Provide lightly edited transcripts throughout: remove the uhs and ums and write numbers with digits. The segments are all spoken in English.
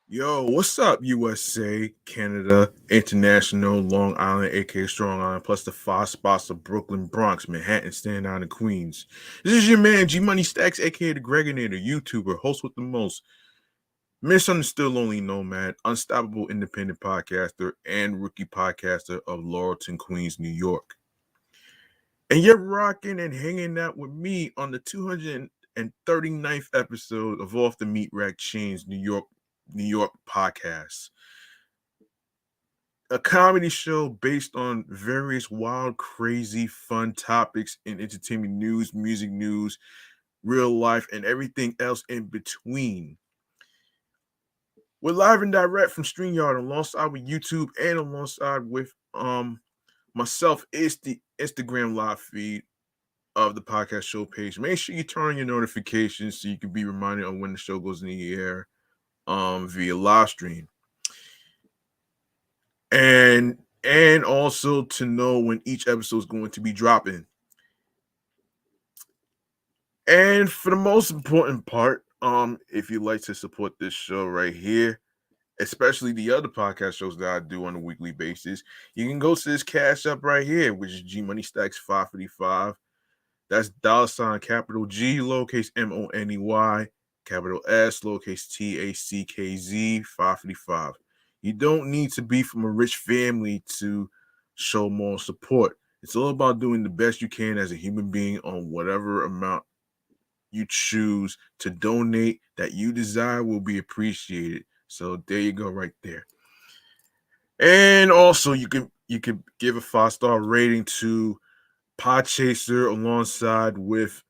Yo, what's up, USA, Canada, International, Long Island, aka Strong Island, plus the five spots of Brooklyn, Bronx, Manhattan, Staten Island, and Queens. This is your man, G Money Stacks, aka the Gregonator, YouTuber, host with the most, misunderstood lonely nomad, unstoppable independent podcaster, and rookie podcaster of Laurelton, Queens, New York. And you're rocking and hanging out with me on the 239th episode of Off the Meat Rack Chainz New York podcast, a comedy show based on various wild, crazy, fun topics in entertainment news, music news, real life, and everything else in between. We're live and direct from StreamYard alongside with YouTube and alongside with myself is the Instagram live feed of the podcast show page. Make sure you turn on your notifications so you can be reminded of when the show goes in the air via live stream. And also to know when each episode is going to be dropping. And for the most important part, if you'd like to support this show right here, especially the other podcast shows that I do on a weekly basis, you can go to this cash up right here, which is G Money Stacks 555. That's $ capital G, lowercase MONEY, capital S, lowercase TACKZ 555. You don't need to be from a rich family to show more support. It's all about doing the best you can as a human being on whatever amount you choose to donate that you desire will be appreciated. So there you go, right there. And also you can give a 5-star rating to Podchaser alongside with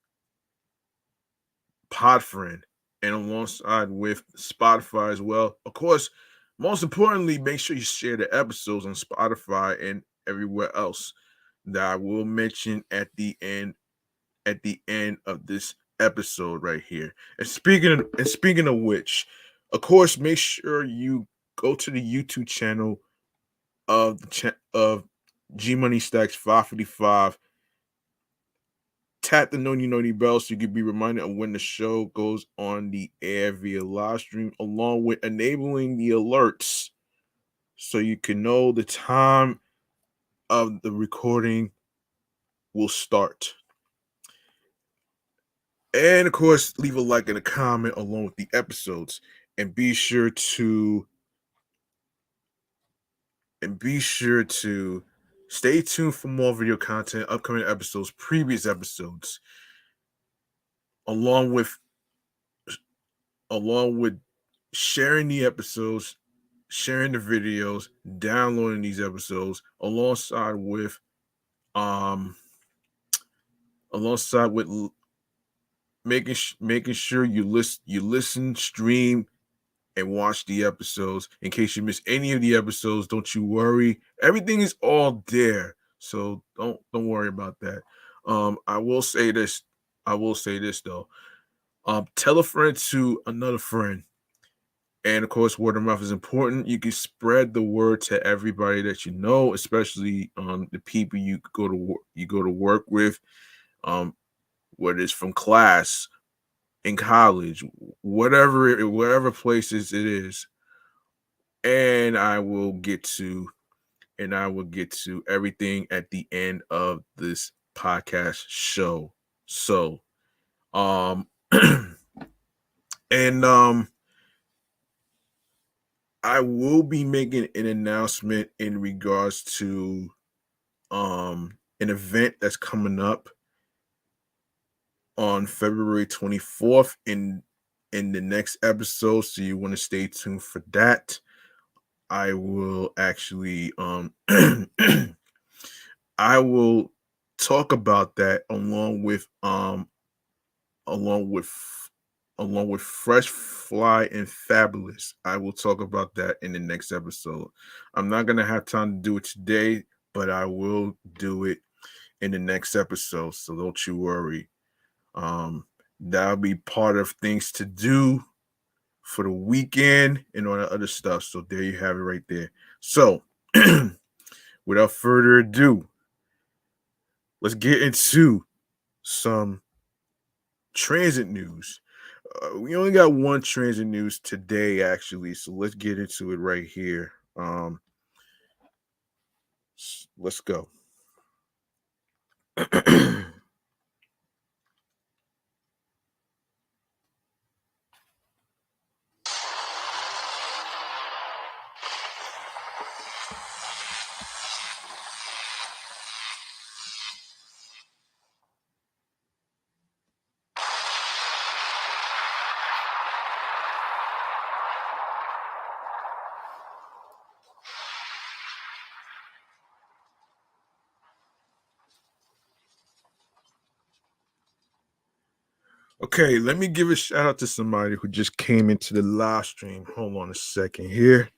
Podfriend and alongside with Spotify as well. Of course, most importantly, make sure you share the episodes on Spotify and everywhere else that I will mention at the end of this episode right here. And speaking of which, of course, make sure you go to the YouTube channel of G Money Stacks 555. Tap the noni bell so you can be reminded of when the show goes on the air via live stream, along with enabling the alerts so you can know the time of the recording will start. And of course, leave a like and a comment along with the episodes. And be sure to stay tuned for more video content, upcoming episodes, previous episodes, along with along with sharing the episodes, sharing the videos, downloading these episodes um alongside with making sure you listen, stream, and watch the episodes. In case you miss any of the episodes, don't you worry. Everything is all there. So don't worry about that. I will say this. I will say this though. Tell a friend to another friend. And of course, word of mouth is important. You can spread the word to everybody that you know, especially the people you go to work with, um, whether it's from class, in college, whatever places it is. And I will get to everything at the end of this podcast show. So, um, and I will be making an announcement in regards to an event that's coming up on February 24th in the next episode. So you want to stay tuned for that. I will actually I will talk about that along with along with Fresh Fly and Fabulous. I will talk about that in the next episode. I'm not gonna have time to do it today, but I will do it in the next episode. So don't you worry. That'll be part of things to do for the weekend and all that other stuff. So there you have it right there. So without further ado, let's get into some transit news. We only got one transit news today, actually, so let's get into it right here. Let's go. Okay, let me give a shout out to somebody who just came into the live stream. Hold on a second here.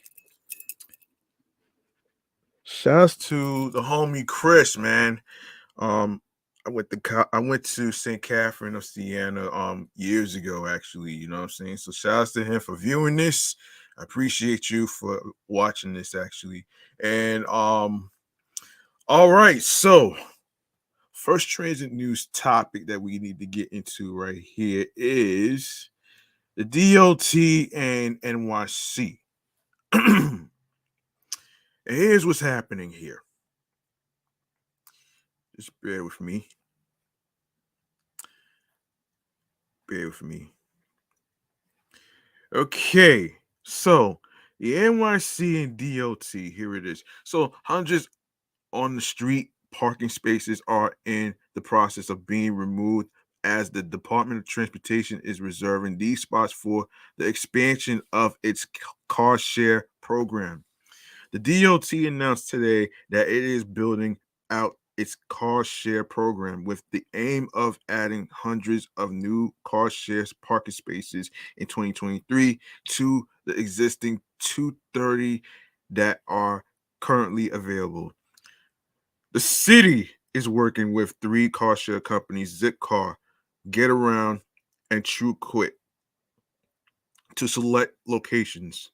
Shouts to the homie Chris, man. Um, I went to St. Catherine of Siena years ago, actually. You know what I'm saying? So shouts to him for viewing this. I appreciate you for watching this, actually. And all right, so first transit news topic that we need to get into right here is the DOT and NYC. And here's what's happening here. Just bear with me. Bear with me. Okay, so the NYC and DOT, here it is. So hundreds on the street parking spaces are in the process of being removed as the Department of Transportation is reserving these spots for the expansion of its car share program. The DOT announced today that it is building out its car share program with the aim of adding hundreds of new car share parking spaces in 2023 to the existing 230 that are currently available. The city is working with three car share companies, Zipcar, Get Around, and True Quit, to select locations.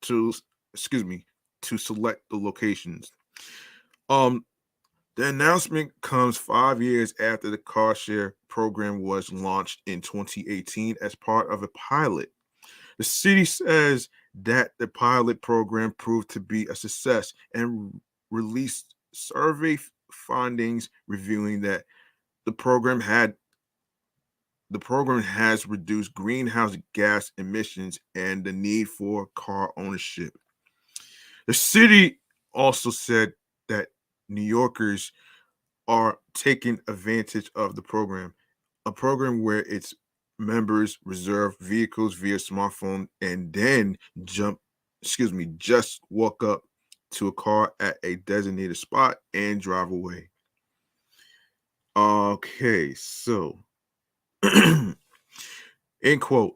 To excuse me, to select the locations. Um, the announcement comes 5 years after the car share program was launched in 2018 as part of a pilot. The city says that the pilot program proved to be a success and released survey findings revealing that the program had the program has reduced greenhouse gas emissions and the need for car ownership. The city also said that New Yorkers are taking advantage of the program, a program where its members reserve vehicles via smartphone and then just walk up to a car at a designated spot and drive away. Okay, so end quote.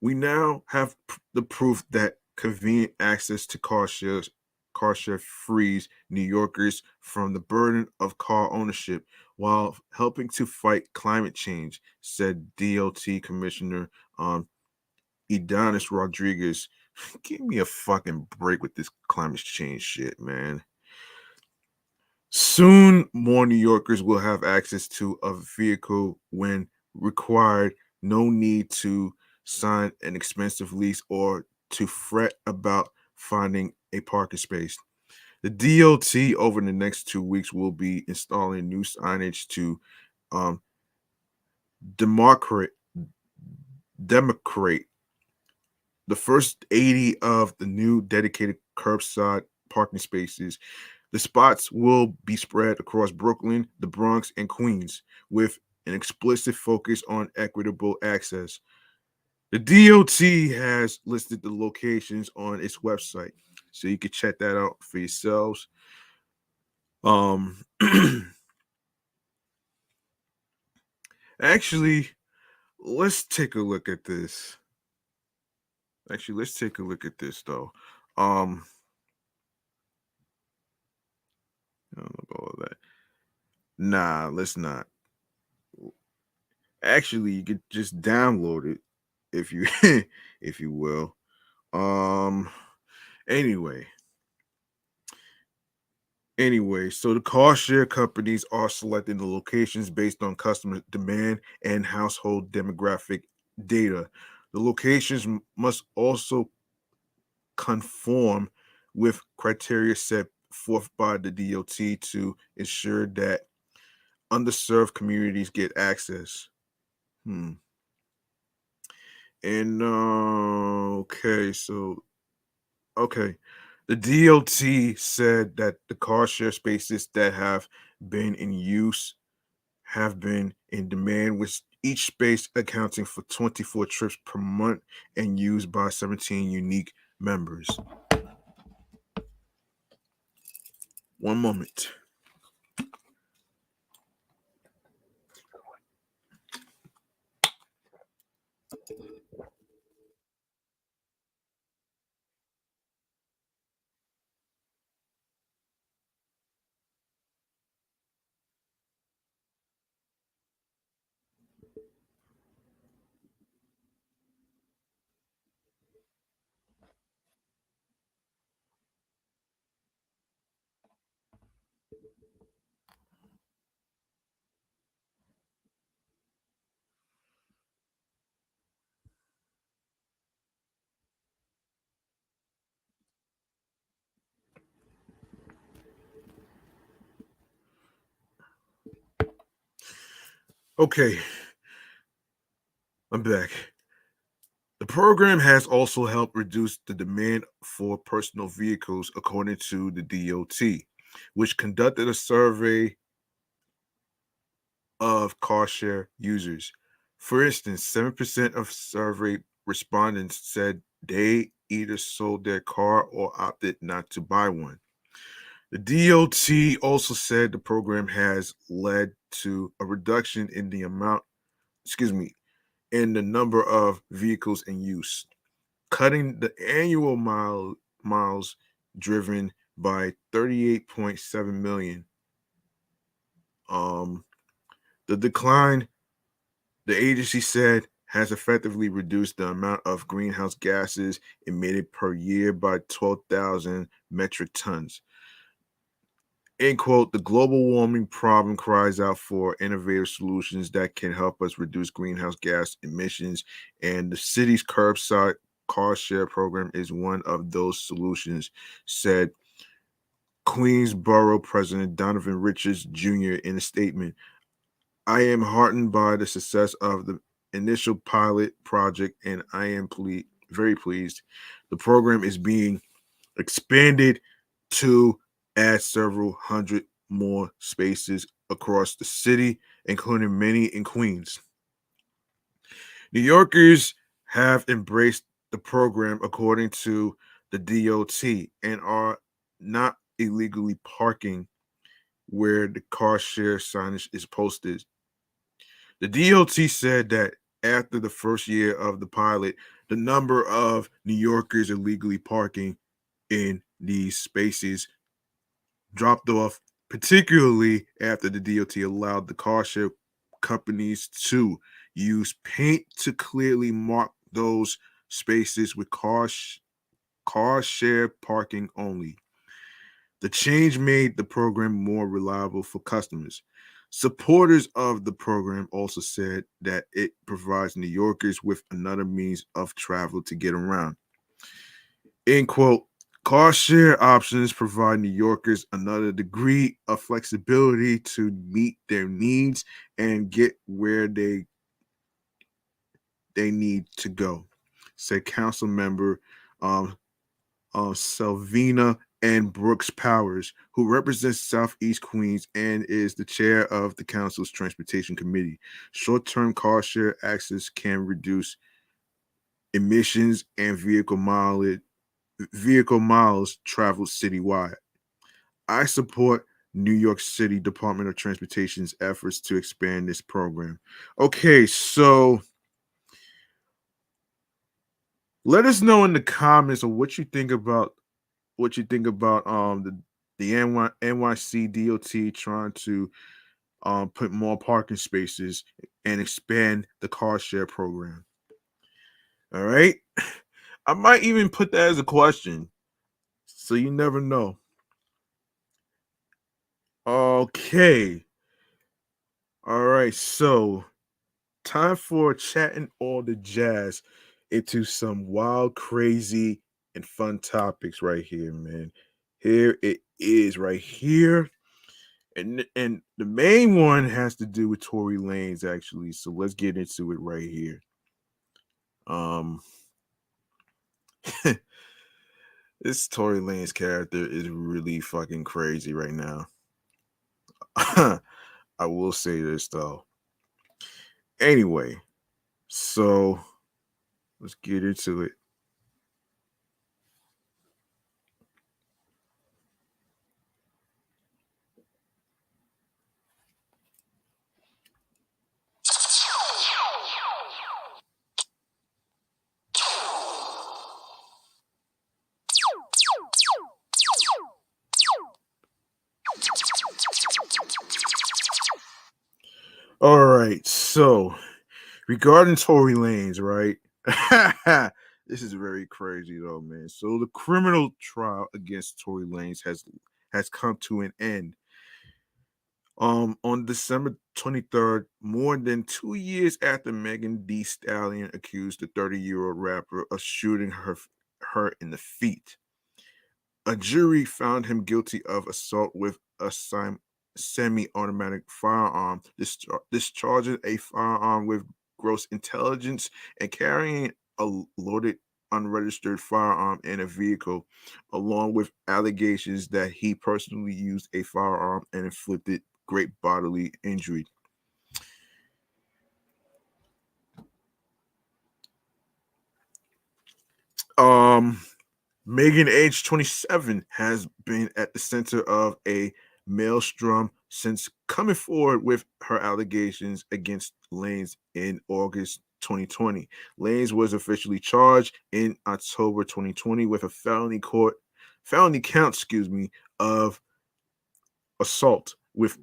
We now have the proof that convenient access to car share frees New Yorkers from the burden of car ownership while helping to fight climate change, said DOT Commissioner Edonis Rodriguez. Give me a fucking break with this climate change shit, man. Soon, more New Yorkers will have access to a vehicle when required. No need to sign an expensive lease or to fret about finding a parking space. The DOT over the next 2 weeks will be installing new signage to um, demarcate, demarcate the first 80 of the new dedicated curbside parking spaces. The spots will be spread across Brooklyn, the Bronx, and Queens, with an explicit focus on equitable access. The DOT has listed the locations on its website, so you can check that out for yourselves. Um, actually, let's take a look at this. Actually, let's take a look at this though. I don't know about all that. Nah, let's not. Actually, you could just download it. if you if you will. Um anyway, so the car share companies are selecting the locations based on customer demand and household demographic data. The locations must also conform with criteria set forth by the DOT to ensure that underserved communities get access. Hmm. And okay. The DOT said that the car share spaces that have been in use have been in demand, with each space accounting for 24 trips per month and used by 17 unique members. One moment. Okay, I'm back. The program has also helped reduce the demand for personal vehicles, according to the DOT, which conducted a survey of car share users. For instance, 7% of survey respondents said they either sold their car or opted not to buy one. The DOT also said the program has led to a reduction in the in the number of vehicles in use, cutting the annual miles driven by 38.7 million. Um, the decline, the agency said, has effectively reduced the amount of greenhouse gases emitted per year by 12,000 metric tons. End quote. The global warming problem cries out for innovative solutions that can help us reduce greenhouse gas emissions, and the city's curbside car share program is one of those solutions, said Queensborough President Donovan Richards Jr. in a statement. I am heartened by the success of the initial pilot project, and I am very pleased. The program is being expanded to add several hundred more spaces across the city, including many in Queens. New Yorkers have embraced the program, according to the DOT, and are not illegally parking where the car share signage is posted. The DOT said that after the first year of the pilot, the number of New Yorkers illegally parking in these spaces dropped off, particularly after the DOT allowed the car share companies to use paint to clearly mark those spaces with car share parking only. The change made the program more reliable for customers. Supporters of the program also said that it provides New Yorkers with another means of travel to get around. End quote. Car share options provide New Yorkers another degree of flexibility to meet their needs and get where they need to go, said Council Member um, Selvina and Brooks Powers, who represents Southeast Queens and is the chair of the council's transportation committee. Short-term car share access can reduce emissions and vehicle miles traveled citywide. I support New York City Department of Transportation's efforts to expand this program. Okay, so let us know in the comments of what you think about the NYC DOT trying to put more parking spaces and expand the car share program. All right. I might even put that as a question. So you never know. Okay. All right. So time for chatting all the jazz into some wild, crazy, and fun topics right here, man. Here it is right here. And the main one has to do with Tory Lanez, actually. So let's get into it right here. Um this Tory Lanez character is really fucking crazy right now. I will say this though. Anyway, so let's get into it. All right, so regarding Tory Lanez, right? This is very crazy though, man. So the criminal trial against Tory Lanez has come to an end. On December 23rd, more than 2 years after Megan Thee Stallion accused the 30-year-old rapper of shooting her in the feet. A jury found him guilty of assault with a semi-automatic firearm, discharging a firearm with gross intelligence and carrying a loaded unregistered firearm in a vehicle, along with allegations that he personally used a firearm and inflicted great bodily injury. Um, Megan, age 27, has been at the center of a maelstrom since coming forward with her allegations against Lanez in August 2020. Lanez was officially charged in October 2020 with a felony count, of assault with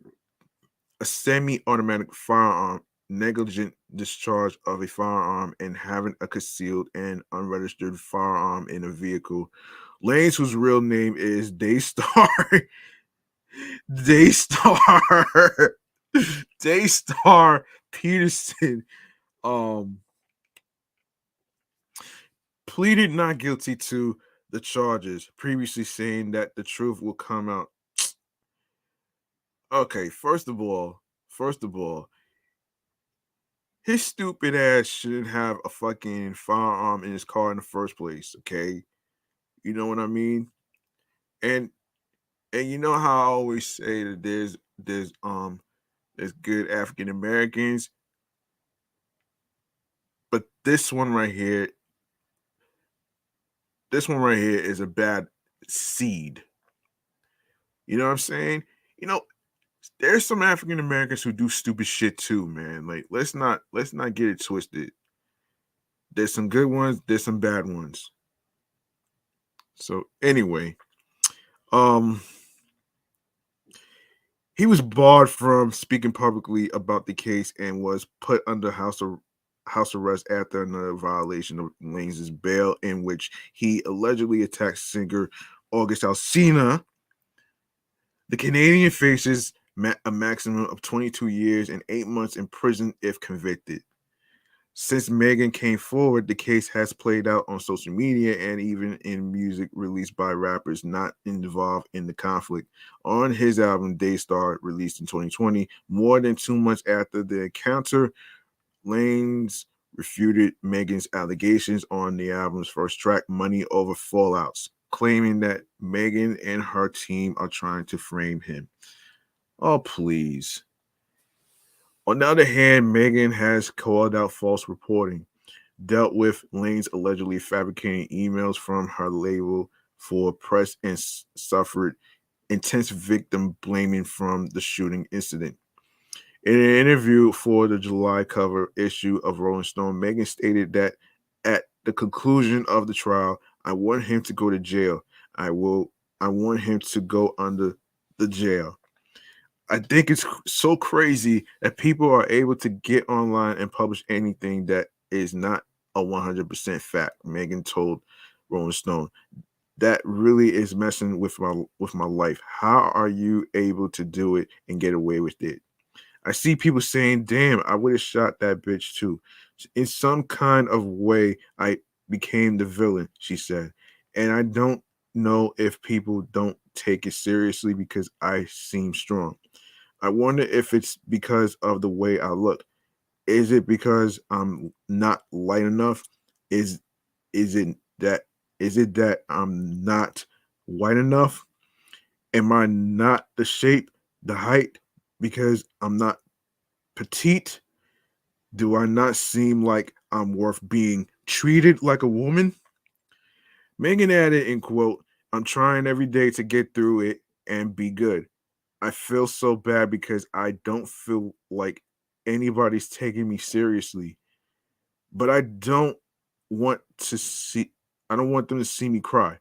a semi-automatic firearm, negligent discharge of a firearm, and having a concealed and unregistered firearm in a vehicle. Lane's whose real name is Daystar Daystar Daystar Peterson um pleaded not guilty to the charges, previously saying that the truth will come out. Okay, first of all, his stupid ass shouldn't have a fucking firearm in his car in the first place, okay? You know what I mean? And and you know how I always say that there's good African Americans, but this one right here is a bad seed. You know what I'm saying? You know, there's some African Americans who do stupid shit too, man. Like let's not get it twisted. There's some good ones, there's some bad ones. So anyway, um he was barred from speaking publicly about the case and was put under house arrest after another violation of Lane's bail, in which he allegedly attacked singer August Alsina. The Canadian faces a maximum of 22 years and 8 months in prison if convicted. Since Megan came forward, the case has played out on social media and even in music released by rappers not involved in the conflict. On his album Daystar, released in 2020, more than 2 months after the encounter, Lanes refuted Megan's allegations on the album's first track, Money Over Fallouts, claiming that Megan and her team are trying to frame him. Oh, please. On the other hand, Megan has called out false reporting, dealt with Lane's allegedly fabricating emails from her label for press, and suffered intense victim blaming from the shooting incident. In an interview for the July cover issue of Rolling Stone, Megan stated that at the conclusion of the trial, I want him to go to jail. I want him to go under the jail. I think it's so crazy that people are able to get online and publish anything that is not a 100% fact, Megan told Rolling Stone. That really is messing with my life. How are you able to do it and get away with it? I see people saying, "Damn, I would have shot that bitch too." In some kind of way, I became the villain, she said. And I don't know if people don't take it seriously because I seem strong. I wonder if it's because of the way I look. Is it because I'm not light enough? Is is it that I'm not white enough? Am I not the shape, the height because I'm not petite? Do I not seem like I'm worth being treated like a woman? Megan added in quote, I'm trying every day to get through it and be good. I feel so bad because I don't feel like anybody's taking me seriously. But want to see I don't want them to see me cry.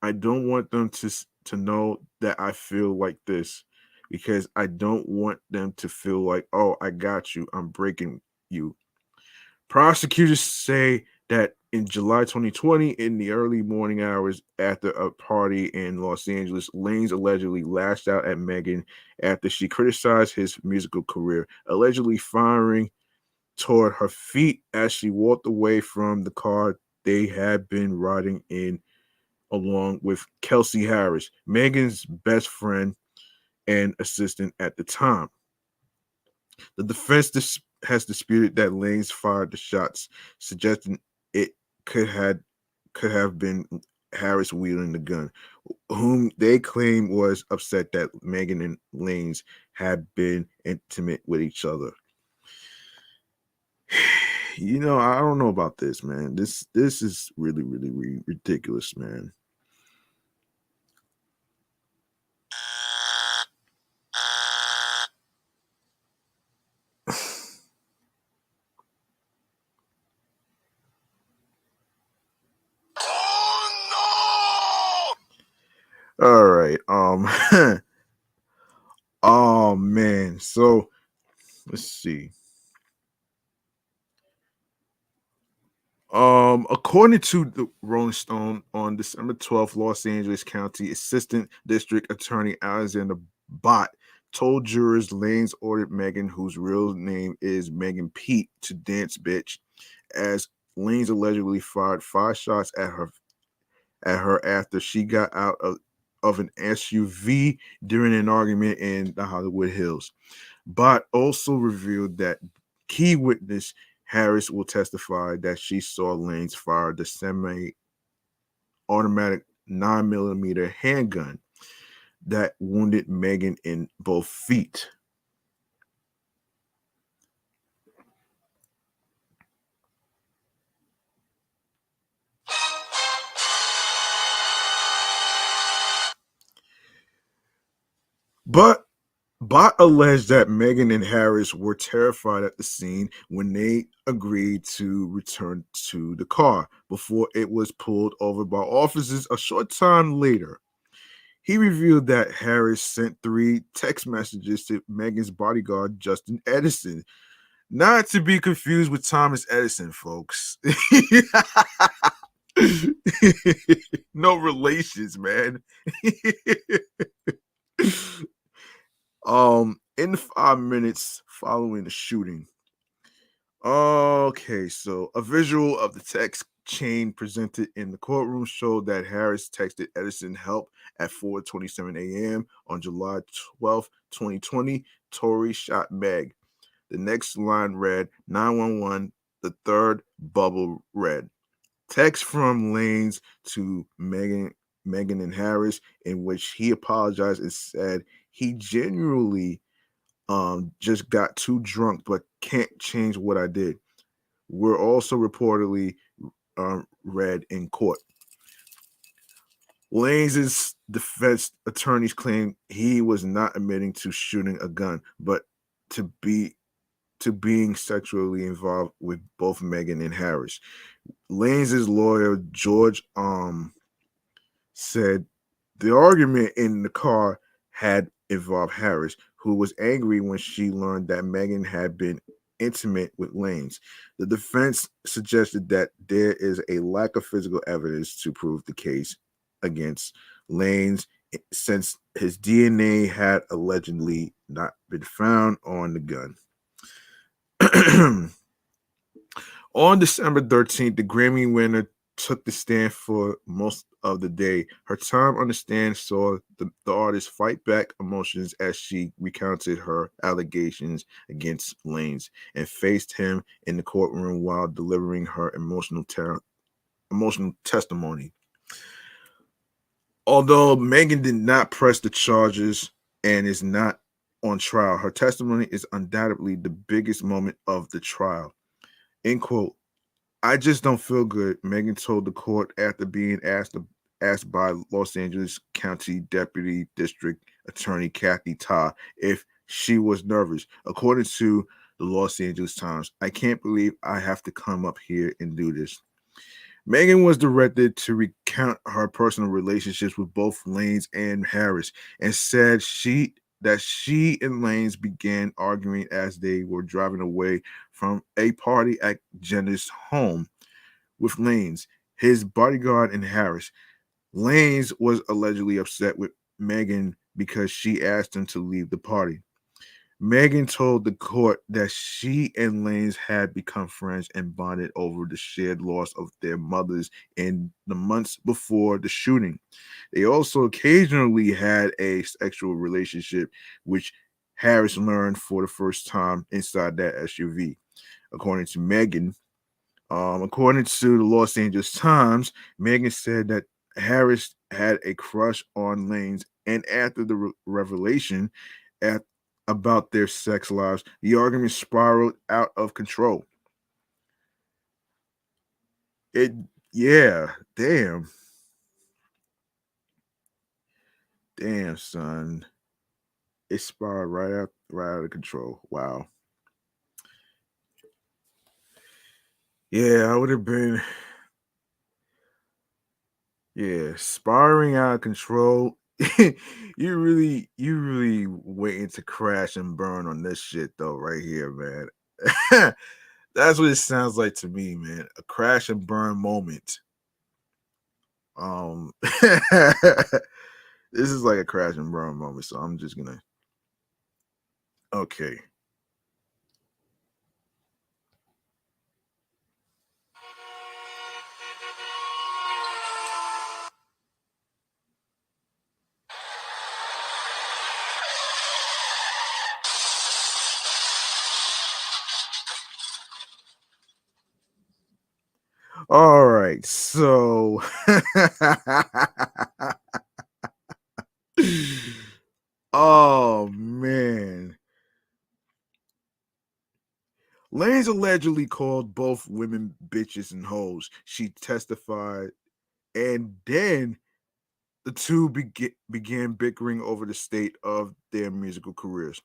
I don't want them to know that I feel like this because I don't want them to feel like, "Oh, I got you. I'm breaking you." Prosecutors say that in July 2020, in the early morning hours after a party in Los Angeles, Lanez allegedly lashed out at Megan after she criticized his musical career, allegedly firing toward her feet as she walked away from the car they had been riding in along with Kelsey Harris, Megan's best friend and assistant at the time. The defense has disputed that Lanez fired the shots, suggesting it could had could have been Harris wielding the gun, whom they claim was upset that Megan and Lanez had been intimate with each other. I don't know about this, man. This is really, really, really ridiculous, man. Oh no! All right. Oh man. So let's see. According to the Rolling Stone, on December 12th, Los Angeles County Assistant District Attorney Alexander Bott told jurors Lanez ordered Megan, whose real name is Megan Pete, to dance bitch, as Lanez allegedly fired 5 shots at her after she got out of an SUV during an argument in the Hollywood Hills. Bott also revealed that key witness Harris will testify that she saw Lanez fire the semi-automatic 9mm handgun that wounded Megan in both feet. But Bott alleged that Megan and Harris were terrified at the scene when they agreed to return to the car before it was pulled over by officers a short time later. He revealed that Harris sent 3 text messages to Megan's bodyguard, Justin Edison, not to be confused with Thomas Edison, folks. No relations, man. In the 5 minutes following the shooting. Okay, so a visual of the text chain presented in the courtroom showed that Harris texted Edison help at 4:27 a.m. on July 12th, 2020. Tory shot Meg. The next line read 911. The third bubble read text from Lanez to Megan and Harris, in which he apologized and said he genuinely just got too drunk but can't change what I did. Were also reportedly read in court. Lanez's defense attorneys claim he was not admitting to shooting a gun, but to being sexually involved with both Megan and Harris. Lanez's lawyer George said the argument in the car had involved Harris, who was angry when she learned that Megan had been intimate with Lanes. The defense suggested that there is a lack of physical evidence to prove the case against Lanes since his DNA had allegedly not been found on the gun. On December 13th, the Grammy winner took the stand for most of the day. Her time on the stand saw the artist fight back emotions as she recounted her allegations against Lanes and faced him in the courtroom while delivering her emotional testimony. Although Megan did not press the charges and is not on trial, her testimony is undoubtedly the biggest moment of the trial. End quote. I just don't feel good, Megan told the court after being asked by Los Angeles County Deputy District Attorney Kathy Ta if she was nervous. According to the Los Angeles Times, I can't believe I have to come up here and do this. Megan was directed to recount her personal relationships with both Lanes and Harris and said she and Lanes began arguing as they were driving away from a party at Jenner's home with Lanes, his bodyguard, and Harris. Lanes was allegedly upset with Megan because she asked him to leave the party. Megan told the court that she and Lanes had become friends and bonded over the shared loss of their mothers in the months before the shooting. They also occasionally had a sexual relationship, which Harris learned for the first time inside that SUV. According to Megan, according to the Los Angeles Times, Megan said that Harris had a crush on Lanes, and after the revelation at about their sex lives, the argument spiraled out of control. It, yeah, damn, son, it spiraled right out of control. Wow. Yeah, I would have been, yeah, spiraling out of control. You really waiting to crash and burn on this shit though, right here, man. That's what it sounds like to me, man. A crash and burn moment. This is like a crash and burn moment, so I'm just gonna. Okay. All right. So. Oh man. Lane's allegedly called both women bitches and hoes. She testified, and then the two began bickering over the state of their musical careers.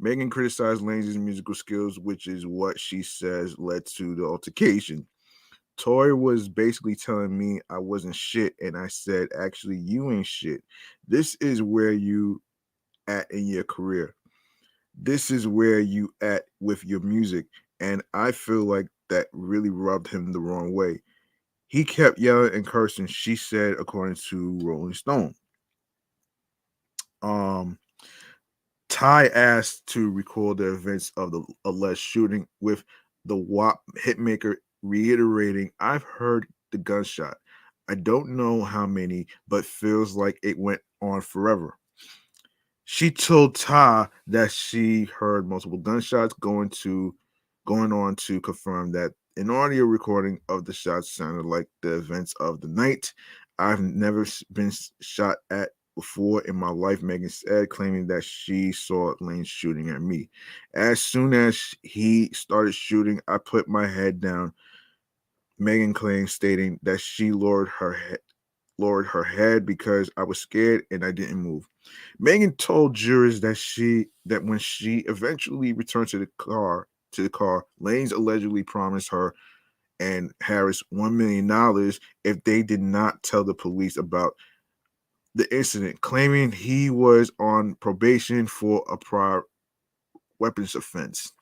Megan criticized Lane's musical skills, which is what she says led to the altercation. Tori was basically telling me I wasn't shit, and I said, actually, you ain't shit. This is where you at in your career. This is where you at with your music. And I feel like that really rubbed him the wrong way. He kept yelling and cursing, she said, according to Rolling Stone. Um, Ty asked to record the events of the alleged shooting, with the WAP hitmaker reiterating, I've heard the gunshot. I don't know how many, but feels like it went on forever. She told Ty that she heard multiple gunshots going on to confirm that an audio recording of the shots sounded like the events of the night. I've never been shot at before in my life, Megan said, claiming that she saw Lane shooting at me. As soon as he started shooting, I put my head down, Megan claimed, stating that she lowered her head because I was scared and I didn't move. Megan told jurors that when she eventually returned to the car, Lanes allegedly promised her and Harris $1 million if they did not tell the police about the incident, claiming he was on probation for a prior weapons offense.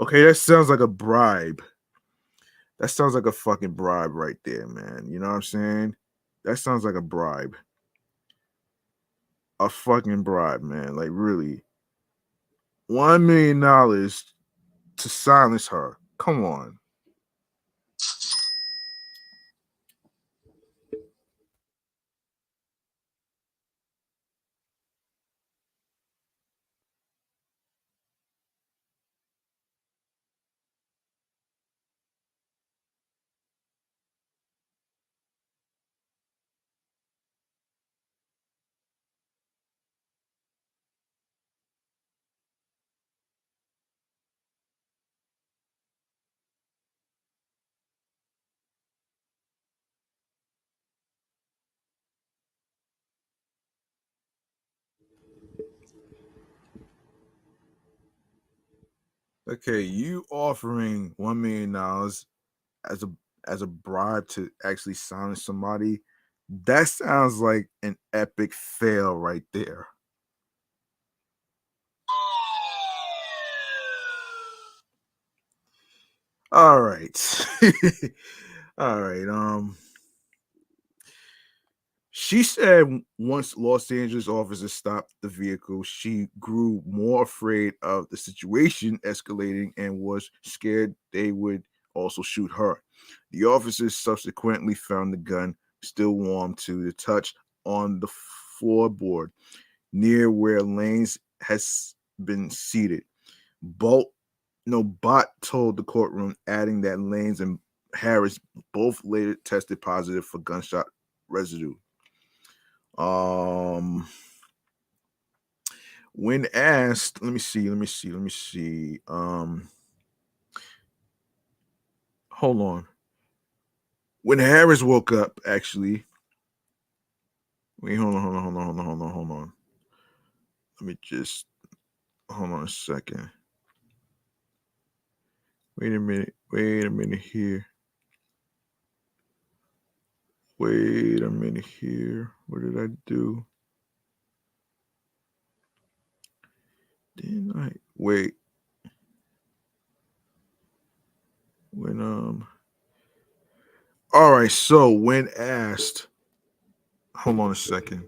Okay, that sounds like a bribe. That sounds like a fucking bribe right there, man. You know what I'm saying? That sounds like a bribe. A fucking bribe, man. Like really. $1 million to silence her. Come on. Okay, you offering $1 million as a bribe to actually silence somebody, that sounds like an epic fail right there. All right. All right. She said once Los Angeles officers stopped the vehicle, she grew more afraid of the situation escalating and was scared they would also shoot her. The officers subsequently found the gun still warm to the touch on the floorboard near where Lanes has been seated. Bolt no Bot told the courtroom, adding that Lanes and Harris both later tested positive for gunshot residue. Um, when asked, let me see. Hold on. When Harris woke up, actually, wait, hold on. Let me just hold on a second. Wait a minute here. Wait a minute here. What did I do? Didn't I wait? When All right, so when asked, hold on a second.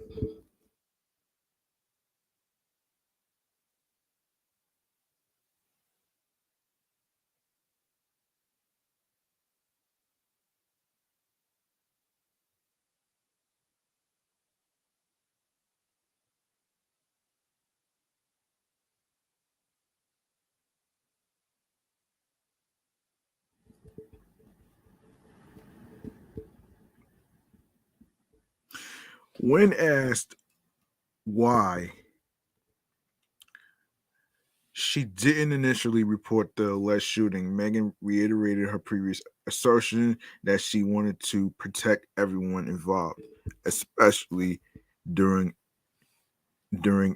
When asked why she didn't initially report the alleged shooting, Megan reiterated her previous assertion that she wanted to protect everyone involved, especially during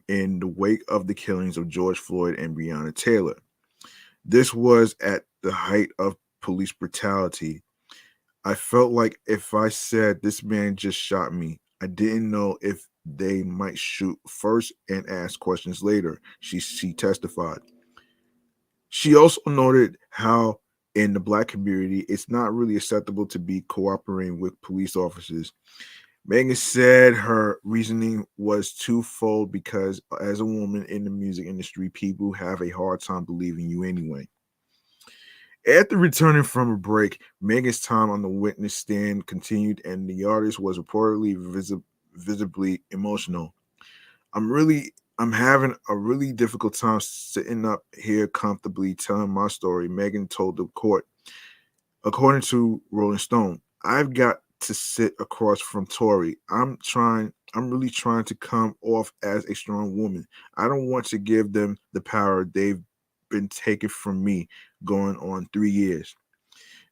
in the wake of the killings of George Floyd and Breonna Taylor. This was at the height of police brutality. I felt like if I said this man just shot me, I didn't know if they might shoot first and ask questions later, she testified. She also noted how in the black community, it's not really acceptable to be cooperating with police officers. Megan said her reasoning was twofold because as a woman in the music industry, people have a hard time believing you anyway. After returning from a break, Megan's time on the witness stand continued, and the artist was reportedly visibly emotional. I'm having a really difficult time sitting up here comfortably telling my story, Megan told the court. According to Rolling Stone, I've got to sit across from Tori. I'm really trying to come off as a strong woman. I don't want to give them the power they've been taken from me going on 3 years.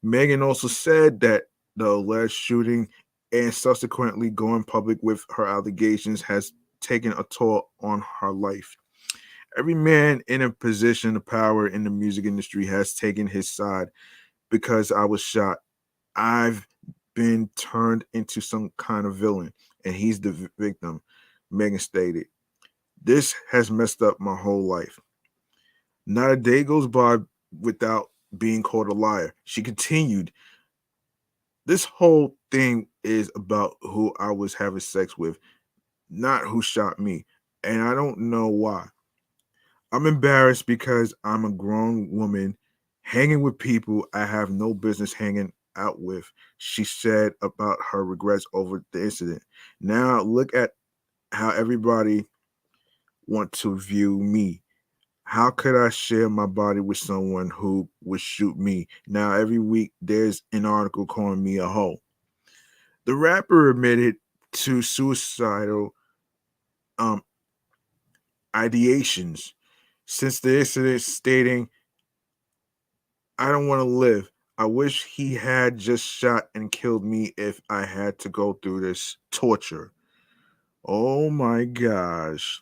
Megan also said that the alleged shooting and subsequently going public with her allegations has taken a toll on her life. Every man in a position of power in the music industry has taken his side because I was shot. I've been turned into some kind of villain, and he's the victim, Megan stated. This has messed up my whole life. Not a day goes by without being called a liar. She continued, this whole thing is about who I was having sex with, not who shot me. And I don't know why. I'm embarrassed because I'm a grown woman hanging with people I have no business hanging out with, she said about her regrets over the incident. Now look at how everybody want to view me. How could I share my body with someone who would shoot me? Now every week there's an article calling me a hoe. The rapper admitted to suicidal um, ideations since the incident, stating, I don't want to live. I wish he had just shot and killed me if I had to go through this torture. Oh my gosh.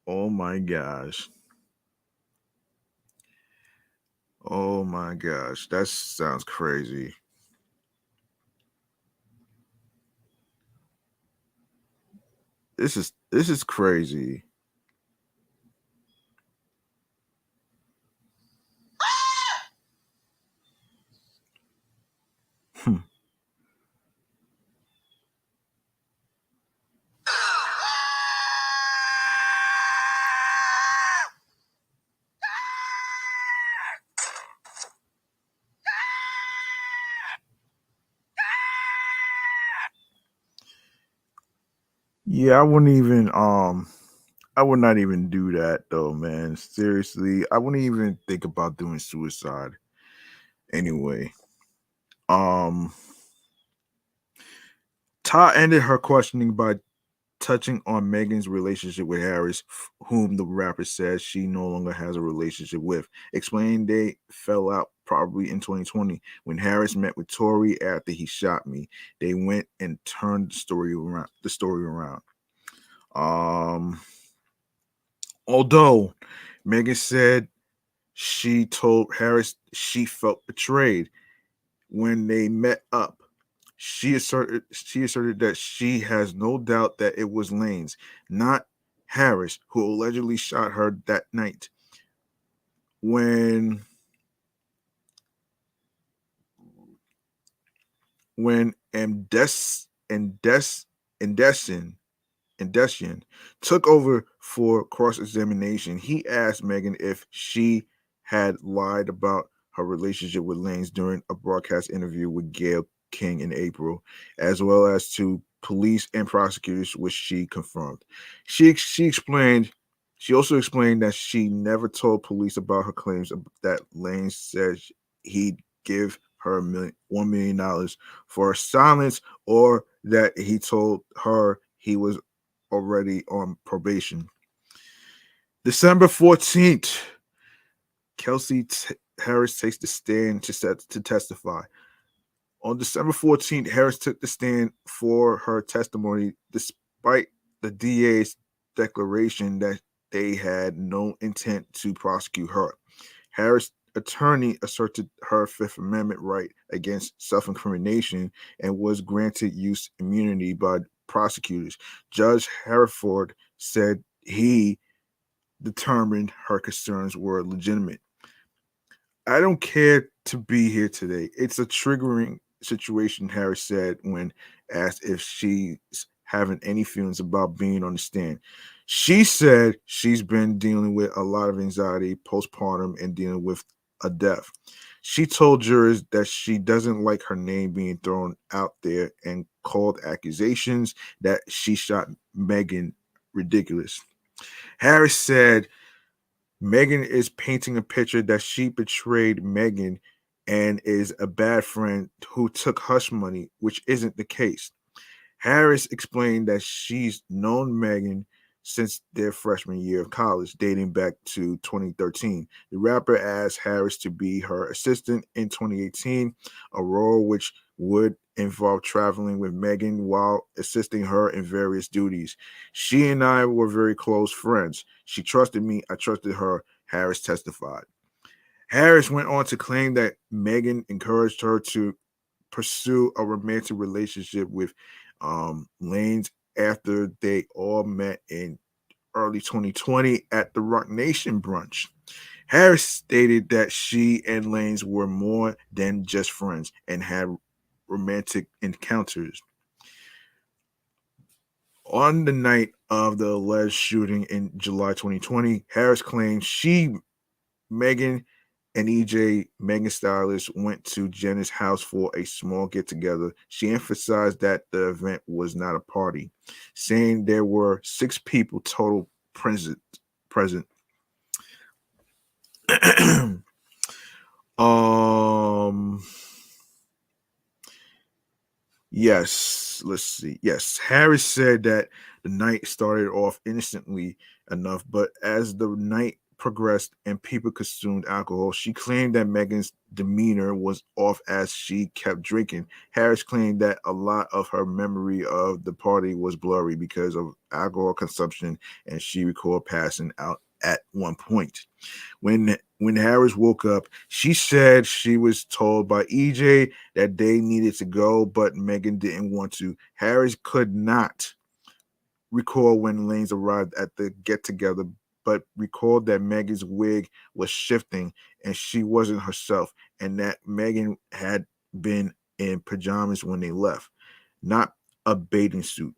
Oh my gosh. Oh my gosh. That sounds crazy. This is crazy. Hmm. Yeah, I would not even do that though, man. Seriously, I wouldn't even think about doing suicide anyway. Um Ta ended her questioning by touching on Megan's relationship with Harris, whom the rapper says she no longer has a relationship with, explaining they fell out probably in 2020 when Harris met with Tory after he shot me. They went and turned the story around. Um, although Megan said she told Harris she felt betrayed when they met up. She asserted that she has no doubt that it was Lane's, not Harris, who allegedly shot her that night. When when Endesian Indesian took over for cross examination, he asked Megan if she had lied about her relationship with Lanes during a broadcast interview with Gail King in April, as well as to police and prosecutors, which she confirmed. She explained. She also explained that she never told police about her claims that Lanes said he'd give her $1 million for her silence, or that he told her he was already on probation. December 14th, Harris takes the stand to testify. On December 14th, Harris took the stand for her testimony despite the DA's declaration that they had no intent to prosecute her. Harris' attorney asserted her Fifth Amendment right against self incrimination and was granted use immunity by prosecutors. Judge Hereford said he determined her concerns were legitimate. I don't care to be here today. It's a triggering situation, Harris said when asked if she's having any feelings about being on the stand. She said she's been dealing with a lot of anxiety postpartum and dealing with a death. She told jurors that she doesn't like her name being thrown out there and called accusations that she shot Megan ridiculous. Harris said Megan is painting a picture that she betrayed Megan and is a bad friend who took hush money, which isn't the case. Harris explained that she's known Megan since their freshman year of college, dating back to 2013. The rapper asked Harris to be her assistant in 2018, a role which would involve traveling with Megan while assisting her in various duties. She and I were very close friends. She trusted me, I trusted her, Harris testified. Harris went on to claim that Megan encouraged her to pursue a romantic relationship with Lanes after they all met in early 2020 at the Rock Nation brunch. Harris stated that she and Lanez were more than just friends and had romantic encounters. On the night of the alleged shooting in July 2020, Harris claimed Megan, and Megan Stylist, went to Jenner's house for a small get together. She emphasized that the event was not a party, saying there were 6 people total present. Present. um. Yes, let's see. Yes, Harris said that the night started off innocently enough, but as the night progressed and people consumed alcohol, she claimed that Megan's demeanor was off as she kept drinking. Harris claimed that a lot of her memory of the party was blurry because of alcohol consumption, and she recalled passing out at one point. When Harris woke up, she said she was told by EJ that they needed to go, but Megan didn't want to. Harris could not recall when Lanes arrived at the get together, but recalled that Megan's wig was shifting and she wasn't herself, and that Megan had been in pajamas when they left, not a bathing suit.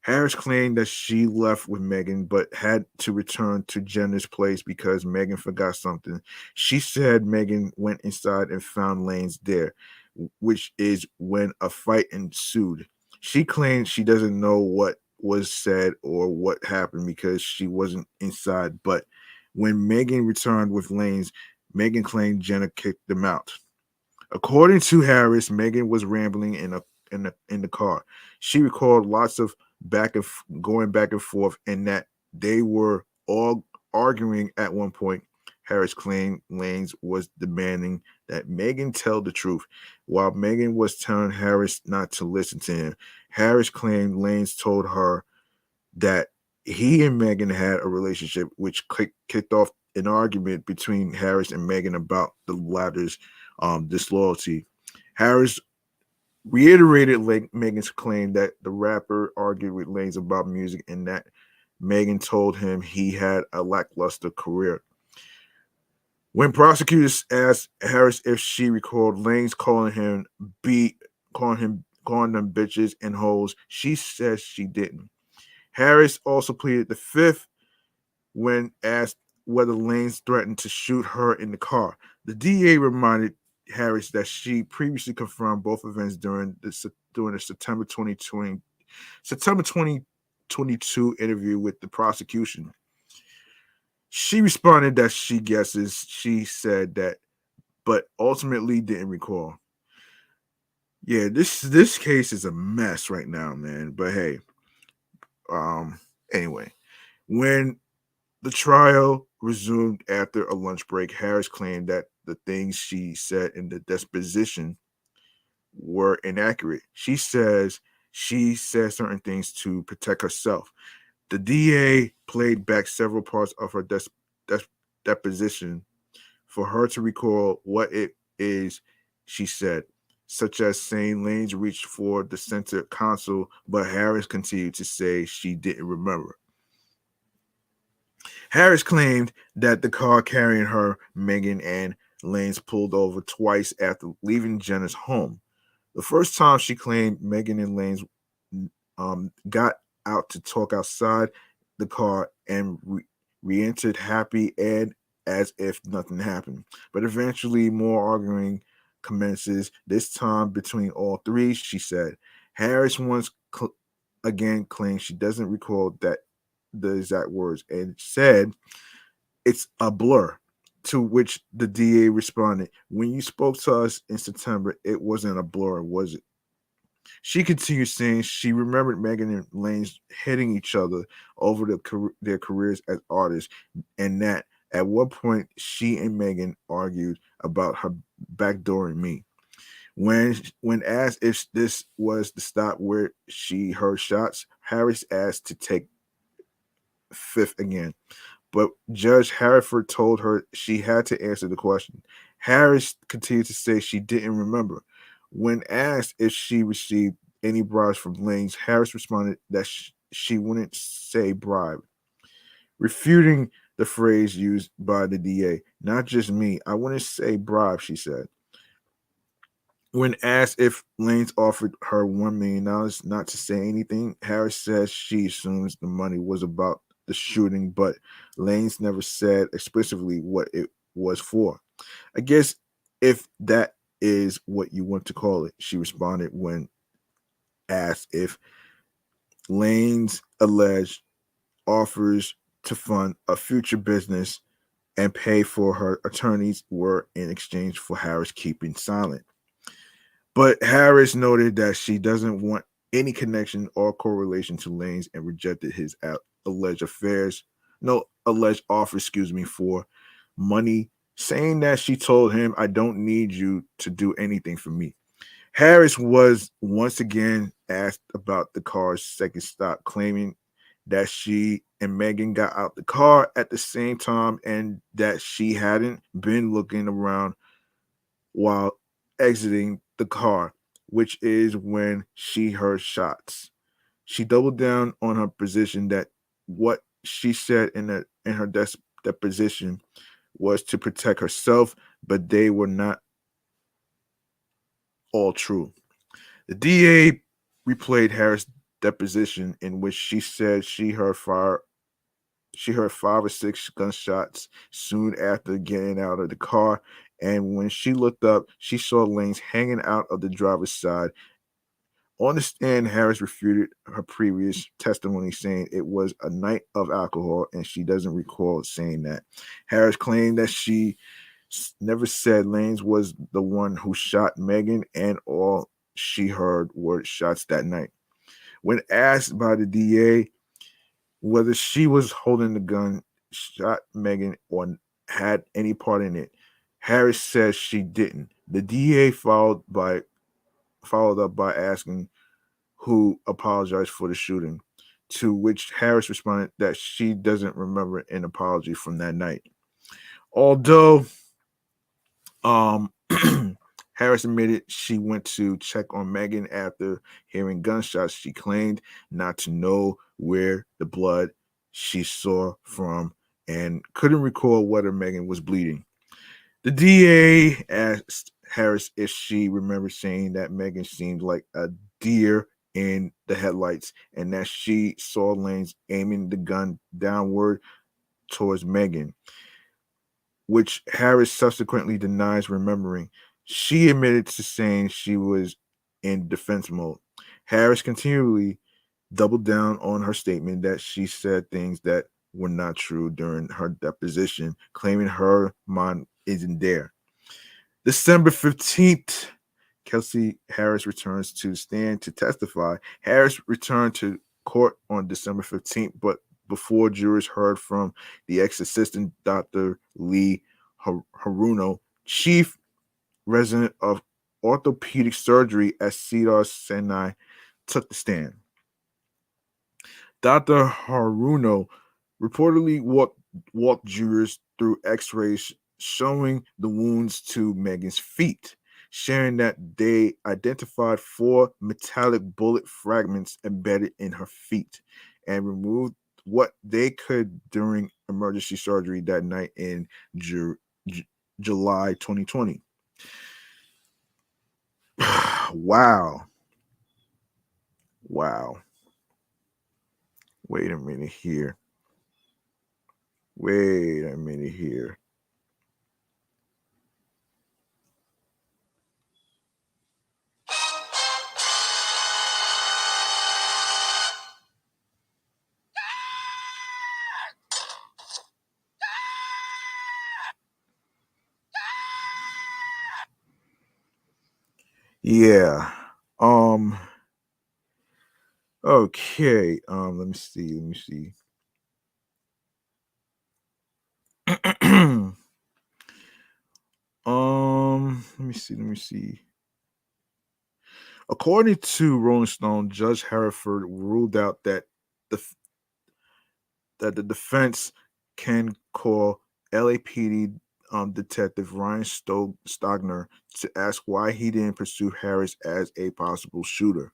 Harris claimed that she left with Megan but had to return to Jenner's place because Megan forgot something. She said Megan went inside and found Lanes there, which is when a fight ensued. She claimed she doesn't know what was said or what happened because she wasn't inside, but when Megan returned with Lanes, Megan claimed Jenner kicked them out. According to Harris, Megan was rambling in the car. She recalled lots of going back and forth, and that they were all arguing at one point. Harris claimed Lanes was demanding that Megan tell the truth, while Megan was telling Harris not to listen to him. Harris claimed Lanes told her that he and Megan had a relationship, which kicked off an argument between Harris and Megan about the latter's disloyalty. Harris reiterated Megan's claim that the rapper argued with Lanes about music and that Megan told him he had a lackluster career. When prosecutors asked Harris if she recalled Lanes calling them bitches and hoes, she says she didn't. Harris also pleaded the fifth when asked whether Lanes threatened to shoot her in the car. The DA reminded Harris that she previously confirmed both events during the September 2022 interview with the prosecution. She responded that she guesses she said that, but ultimately didn't recall. Yeah, this case is a mess right now, man. But hey, anyway, when the trial resumed after a lunch break, Harris claimed that the things she said in the deposition were inaccurate. She says she said certain things to protect herself. The DA played back several parts of her deposition for her to recall what it is she said, such as saying Lanes reached for the center console, but Harris continued to say she didn't remember. Harris claimed that the car carrying her, Megan, and Lanes pulled over twice after leaving Jenner's home. The first time she claimed Megan and Lanes got out to talk outside the car and re-entered happy and as if nothing happened. But eventually more arguing commences, this time between all three, she said. Harris once again claimed she doesn't recall that the exact words and said it's a blur. To which the DA responded, when you spoke to us in September, it wasn't a blur, was it? She continued saying she remembered Megan and Lanes hitting each other over their careers as artists, and that at one point she and Megan argued about her backdooring me. When asked if this was the stop where she heard shots, Harris asked to take fifth again. But Judge Harrison told her she had to answer the question. Harris continued to say she didn't remember. When asked if she received any bribes from Lanes, Harris responded that she wouldn't say bribe, refuting the phrase used by the DA. Not just me. I wouldn't say bribe, she said. When asked if Lanes offered her $1 million not to say anything, Harris says she assumes the money was about the shooting, but Lanes never said explicitly what it was for. I guess if that is what you want to call it, she responded when asked if Lane's alleged offers to fund a future business and pay for her attorneys were in exchange for Harris keeping silent. But Harris noted that she doesn't want any connection or correlation to Lanes and rejected his alleged affairs, no alleged offer, for money, saying that she told him, "I don't need you to do anything for me." Harris was once again asked about the car's second stop, claiming that she and Megan got out the car at the same time and that she hadn't been looking around while exiting the car, which is when she heard shots. She doubled down on her position that what she said in her deposition was to protect herself, but they were not all true. The DA replayed Harris' deposition in which she said she heard 5 or 6 gunshots soon after getting out of the car, and when she looked up, she saw Lanes hanging out of the driver's side. On the stand, Harris refuted her previous testimony, saying it was a night of alcohol and she doesn't recall saying that. Harris claimed that she never said Lanes was the one who shot Megan, and all she heard were shots that night. When asked by the DA whether she was holding the gun, shot Megan, or had any part in it, Harris says she didn't. The DA followed up by asking who apologized for the shooting, to which Harris responded that she doesn't remember an apology from that night. Although um Harris admitted she went to check on Megan after hearing gunshots, she claimed not to know where the blood she saw from and couldn't recall whether Megan was bleeding. The DA asked Harris if she remembered saying that Megan seemed like a deer in the headlights and that she saw Lanes aiming the gun downward towards Megan, which Harris subsequently denies remembering. She admitted to saying she was in defense mode. Harris continually doubled down on her statement that she said things that were not true during her deposition, claiming her mind isn't there. December 15th, Kelsey Harris returns to the stand to testify. Harris returned to court on December 15th, but before jurors heard from the ex-assistant Dr. Lee Haruno, chief resident of orthopedic surgery at Cedar Sinai, took the stand. Dr. Haruno reportedly walked jurors through x-rays showing the wounds to Megan's feet, sharing that they identified 4 metallic bullet fragments embedded in her feet and removed what they could during emergency surgery that night in July 2020. Wow. Wow. Wait a minute here. Wait a minute here. Yeah. Um. Okay. Let me see. Let me see. Let me see. Let me see. According to Rolling Stone, Judge Hereford ruled out the that the defense can call LAPD Detective Ryan Stogner to ask why he didn't pursue Harris as a possible shooter,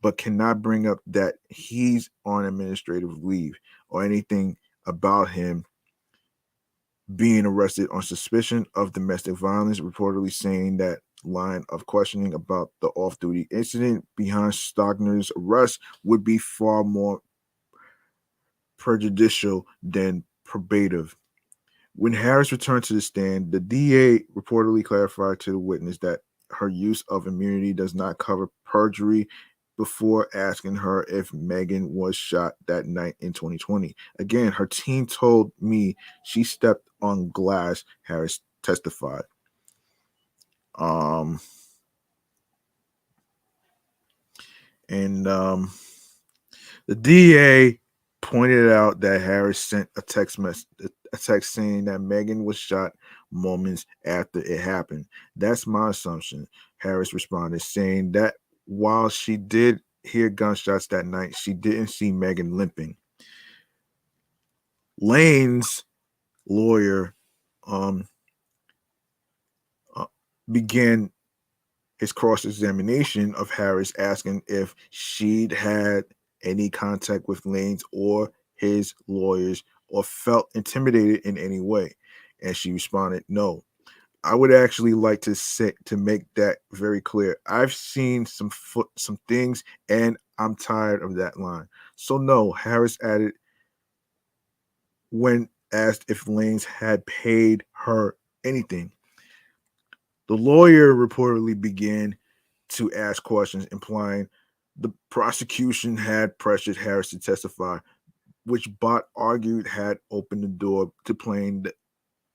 but cannot bring up that he's on administrative leave or anything about him being arrested on suspicion of domestic violence, reportedly saying that line of questioning about the off-duty incident behind Stockner's arrest would be far more prejudicial than probative. When Harris returned to the stand, the DA reportedly clarified to the witness that her use of immunity does not cover perjury before asking her if Megan was shot that night in 2020. Again, her team told me she stepped on glass, Harris testified. Um, and the DA pointed out that Harris sent a text saying that Megan was shot moments after it happened. That's my assumption, Harris responded, saying that while she did hear gunshots that night, she didn't see Megan limping. Lane's lawyer um, uh, began his cross examination of Harris, asking if she'd had any contact with Lane's or his lawyers or felt intimidated in any way. And she responded, no. I would actually like to make that very clear. I've seen some things and I'm tired of that line. So no, Harris added when asked if Lane's had paid her anything. The lawyer reportedly began to ask questions, implying the prosecution had pressured Harris to testify, which Bott argued had opened the door to playing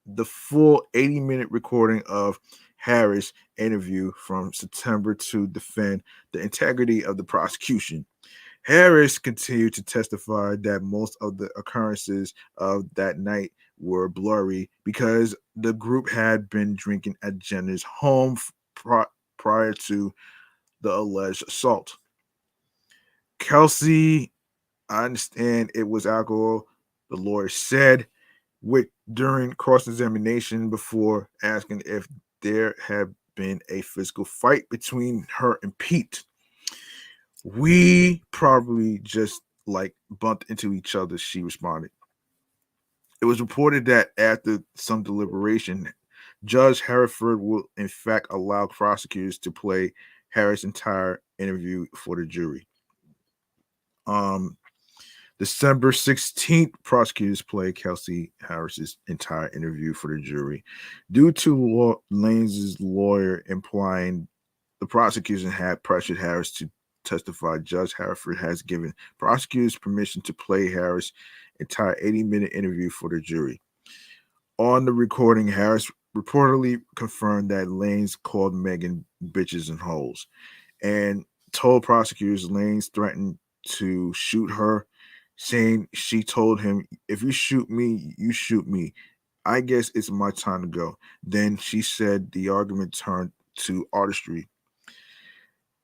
the full 80-minute recording of Harris' interview from September to defend the integrity of the prosecution. Harris continued to testify that most of the occurrences of that night were blurry because the group had been drinking at Jenner's home prior to the alleged assault. Kelsey, I understand it was alcohol, the lawyer said, with during cross-examination before asking if there had been a physical fight between her and Pete. We probably just like bumped into each other, she responded. It was reported that after some deliberation, Judge Hereford will in fact allow prosecutors to play Harris' entire interview for the jury. Um, December 16th, prosecutors played Kelsey Harris's entire interview for the jury. Due to Lane's lawyer implying the prosecution had pressured Harris to testify, Judge Hereford has given prosecutors permission to play Harris' entire 80-minute interview for the jury. On the recording, Harris reportedly confirmed that Lane's called Megan bitches and hoes and told prosecutors Lane's threatened to shoot her, saying she told him, if you shoot me, you shoot me. I guess it's my time to go. Then she said the argument turned to artistry.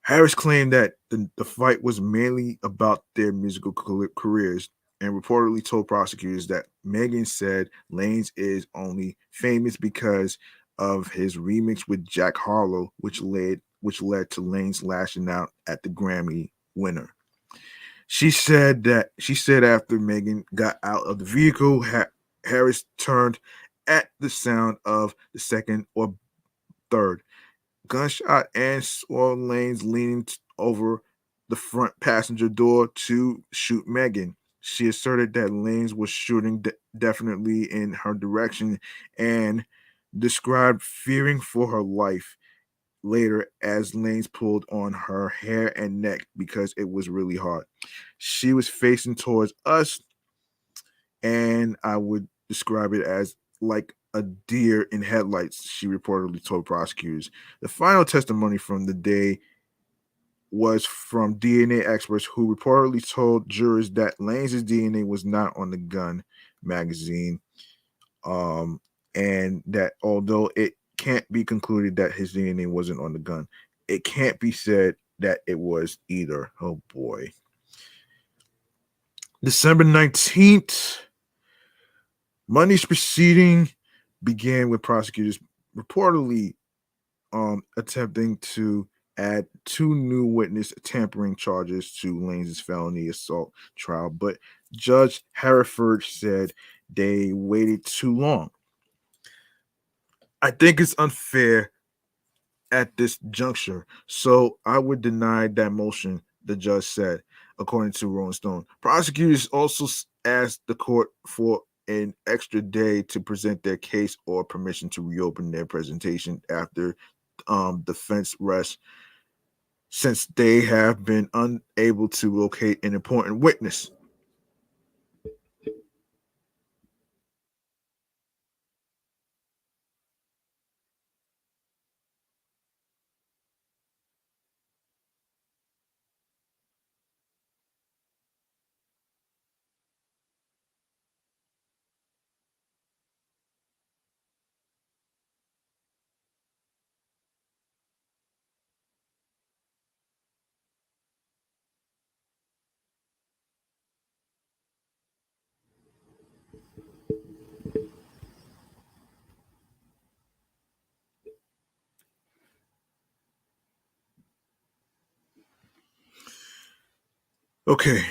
Harris claimed that the fight was mainly about their musical careers and reportedly told prosecutors that Megan said Lane's is only famous because of his remix with Jack Harlow, which led to Lane's lashing out at the Grammy winner. She said after Megan got out of the vehicle, Harris turned at the sound of the second or third gunshot and saw Lane's leaning over the front passenger door to shoot Megan. She asserted that Lanes was shooting definitely in her direction and described fearing for her life later as Lanes pulled on her hair and neck because it was really hot. She was facing towards us, and I would describe it as like a deer in headlights, she reportedly told prosecutors. The final testimony from the day was from DNA experts who reportedly told jurors that Lane's DNA was not on the gun magazine, um, and that although it can't be concluded that his DNA wasn't on the gun, it can't be said that it was either. Oh boy. December 19th, Monday's proceeding began with prosecutors reportedly attempting to add two new witness tampering charges to Lane's felony assault trial, but Judge Hereford said they waited too long. I think it's unfair at this juncture, so I would deny that motion, the judge said, according to Rolling Stone. Prosecutors also asked the court for an extra day to present their case or permission to reopen their presentation after defense rests, since they have been unable to locate an important witness. Okay,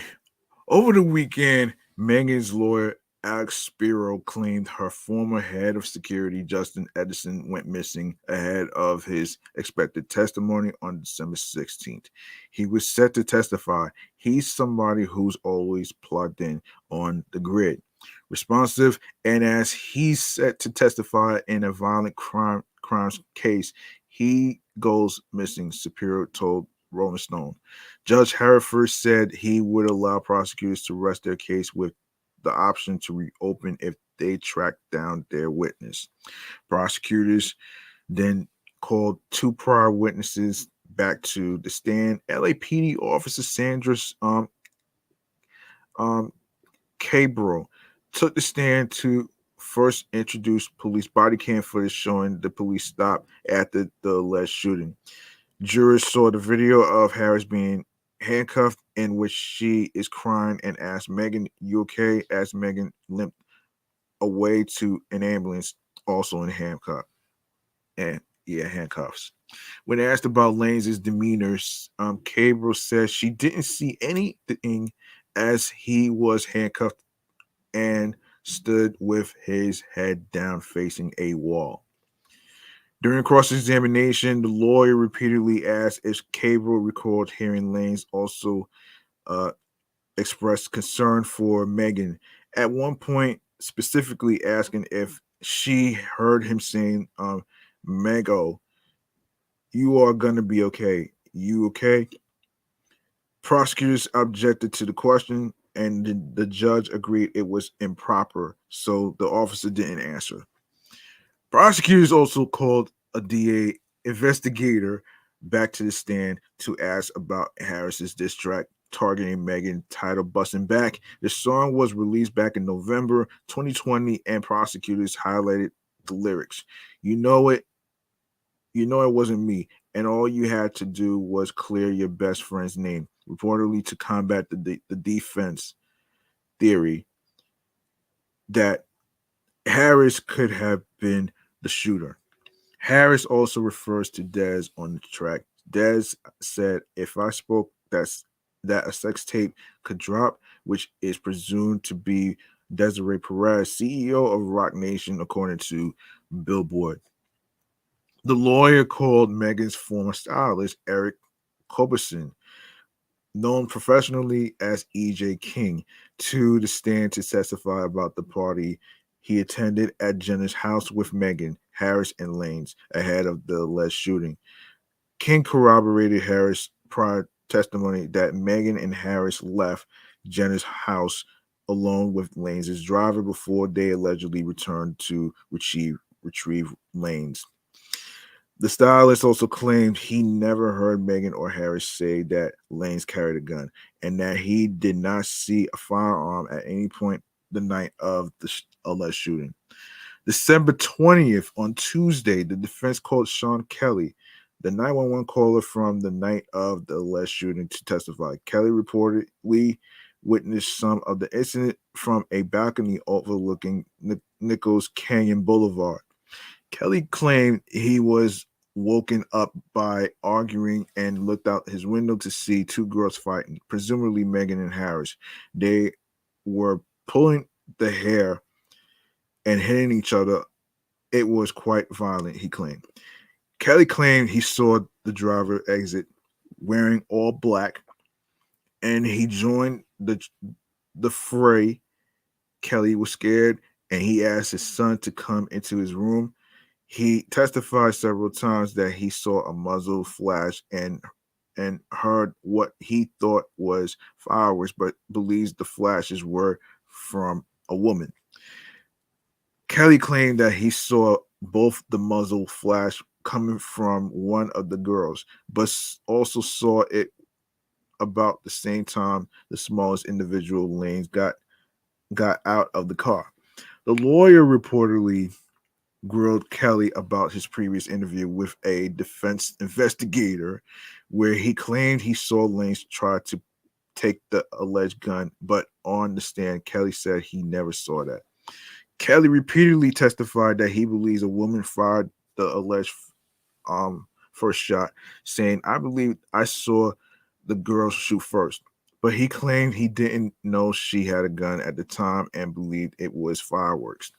over the weekend, Megan's lawyer, Alex Spiro, claimed her former head of security, Justin Edison, went missing ahead of his expected testimony on December 16th. He was set to testify. He's somebody who's always plugged in on the grid, responsive, and as he's set to testify in a violent crimes case, he goes missing, Spiro told Rolling Stone. Judge Hereford said he would allow prosecutors to rest their case with the option to reopen if they track down their witness. Prosecutors then called two prior witnesses back to the stand. LAPD officer Sandra um, Cabral took the stand to first introduce police body cam footage showing the police stop after the alleged shooting. Jurors saw the video of Harris being handcuffed, in which she is crying and asked Megan, "You okay?" as Megan limped away to an ambulance, also in handcuffs. When asked about Lane's demeanor, Cabral says she didn't see anything as he was handcuffed and stood with his head down facing a wall. During cross examination, the lawyer repeatedly asked if Cabral recalled hearing Lanes also uh, expressed concern for Megan. At one point, specifically asking if she heard him saying, Mego, you are going to be okay. You okay? Prosecutors objected to the question, and the judge agreed it was improper, so the officer didn't answer. Prosecutors also called a DA investigator back to the stand to ask about Harris's diss track targeting Megan, titled Bustin' Back. The song was released back in November 2020, and prosecutors highlighted the lyrics. You know it, you know it wasn't me, and all you had to do was clear your best friend's name, reportedly to combat the defense theory that Harris could have been the shooter. Harris also refers to Dez on the track. Dez said, "If I spoke that a sex tape could drop," which is presumed to be Desiree Perez, CEO of Rock Nation, according to Billboard. The lawyer called Megan's former stylist, Eric Coberson, known professionally as EJ King, to the stand to testify about the party he attended at Jenner's house with Megan, Harris, and Lanes ahead of the alleged shooting. King corroborated Harris' prior testimony that Megan and Harris left Jenner's house along with Lanes' driver before they allegedly returned to retrieve Lanes. The stylist also claimed he never heard Megan or Harris say that Lanes carried a gun and that he did not see a firearm at any point the night of the alleged shooting. December 20th, on Tuesday, the defense called Sean Kelly, the 911 caller from the night of the alleged shooting, to testify. Kelly reportedly witnessed some of the incident from a balcony overlooking Nichols Canyon Boulevard. Kelly claimed he was woken up by arguing and looked out his window to see two girls fighting, presumably Megan and Harris. They were pulling the hair and hitting each other It was quite violent, he claimed. Kelly claimed he saw the driver exit wearing all black and he joined the fray. Kelly was scared and he asked his son to come into his room. He testified several times that he saw a muzzle flash and heard what he thought was fireworks, but believes the flashes were from a woman. Kelly claimed that he saw both the muzzle flash coming from one of the girls, but also saw it about the same time the smallest individual lanes got out of the car. The lawyer reportedly grilled Kelly about his previous interview with a defense investigator, where he claimed he saw Lanes try to take the alleged gun, but on the stand, Kelly said he never saw that. Kelly repeatedly testified that he believes a woman fired the alleged first shot, saying, "I believe I saw the girl shoot first." But he claimed he didn't know she had a gun at the time and believed it was fireworks.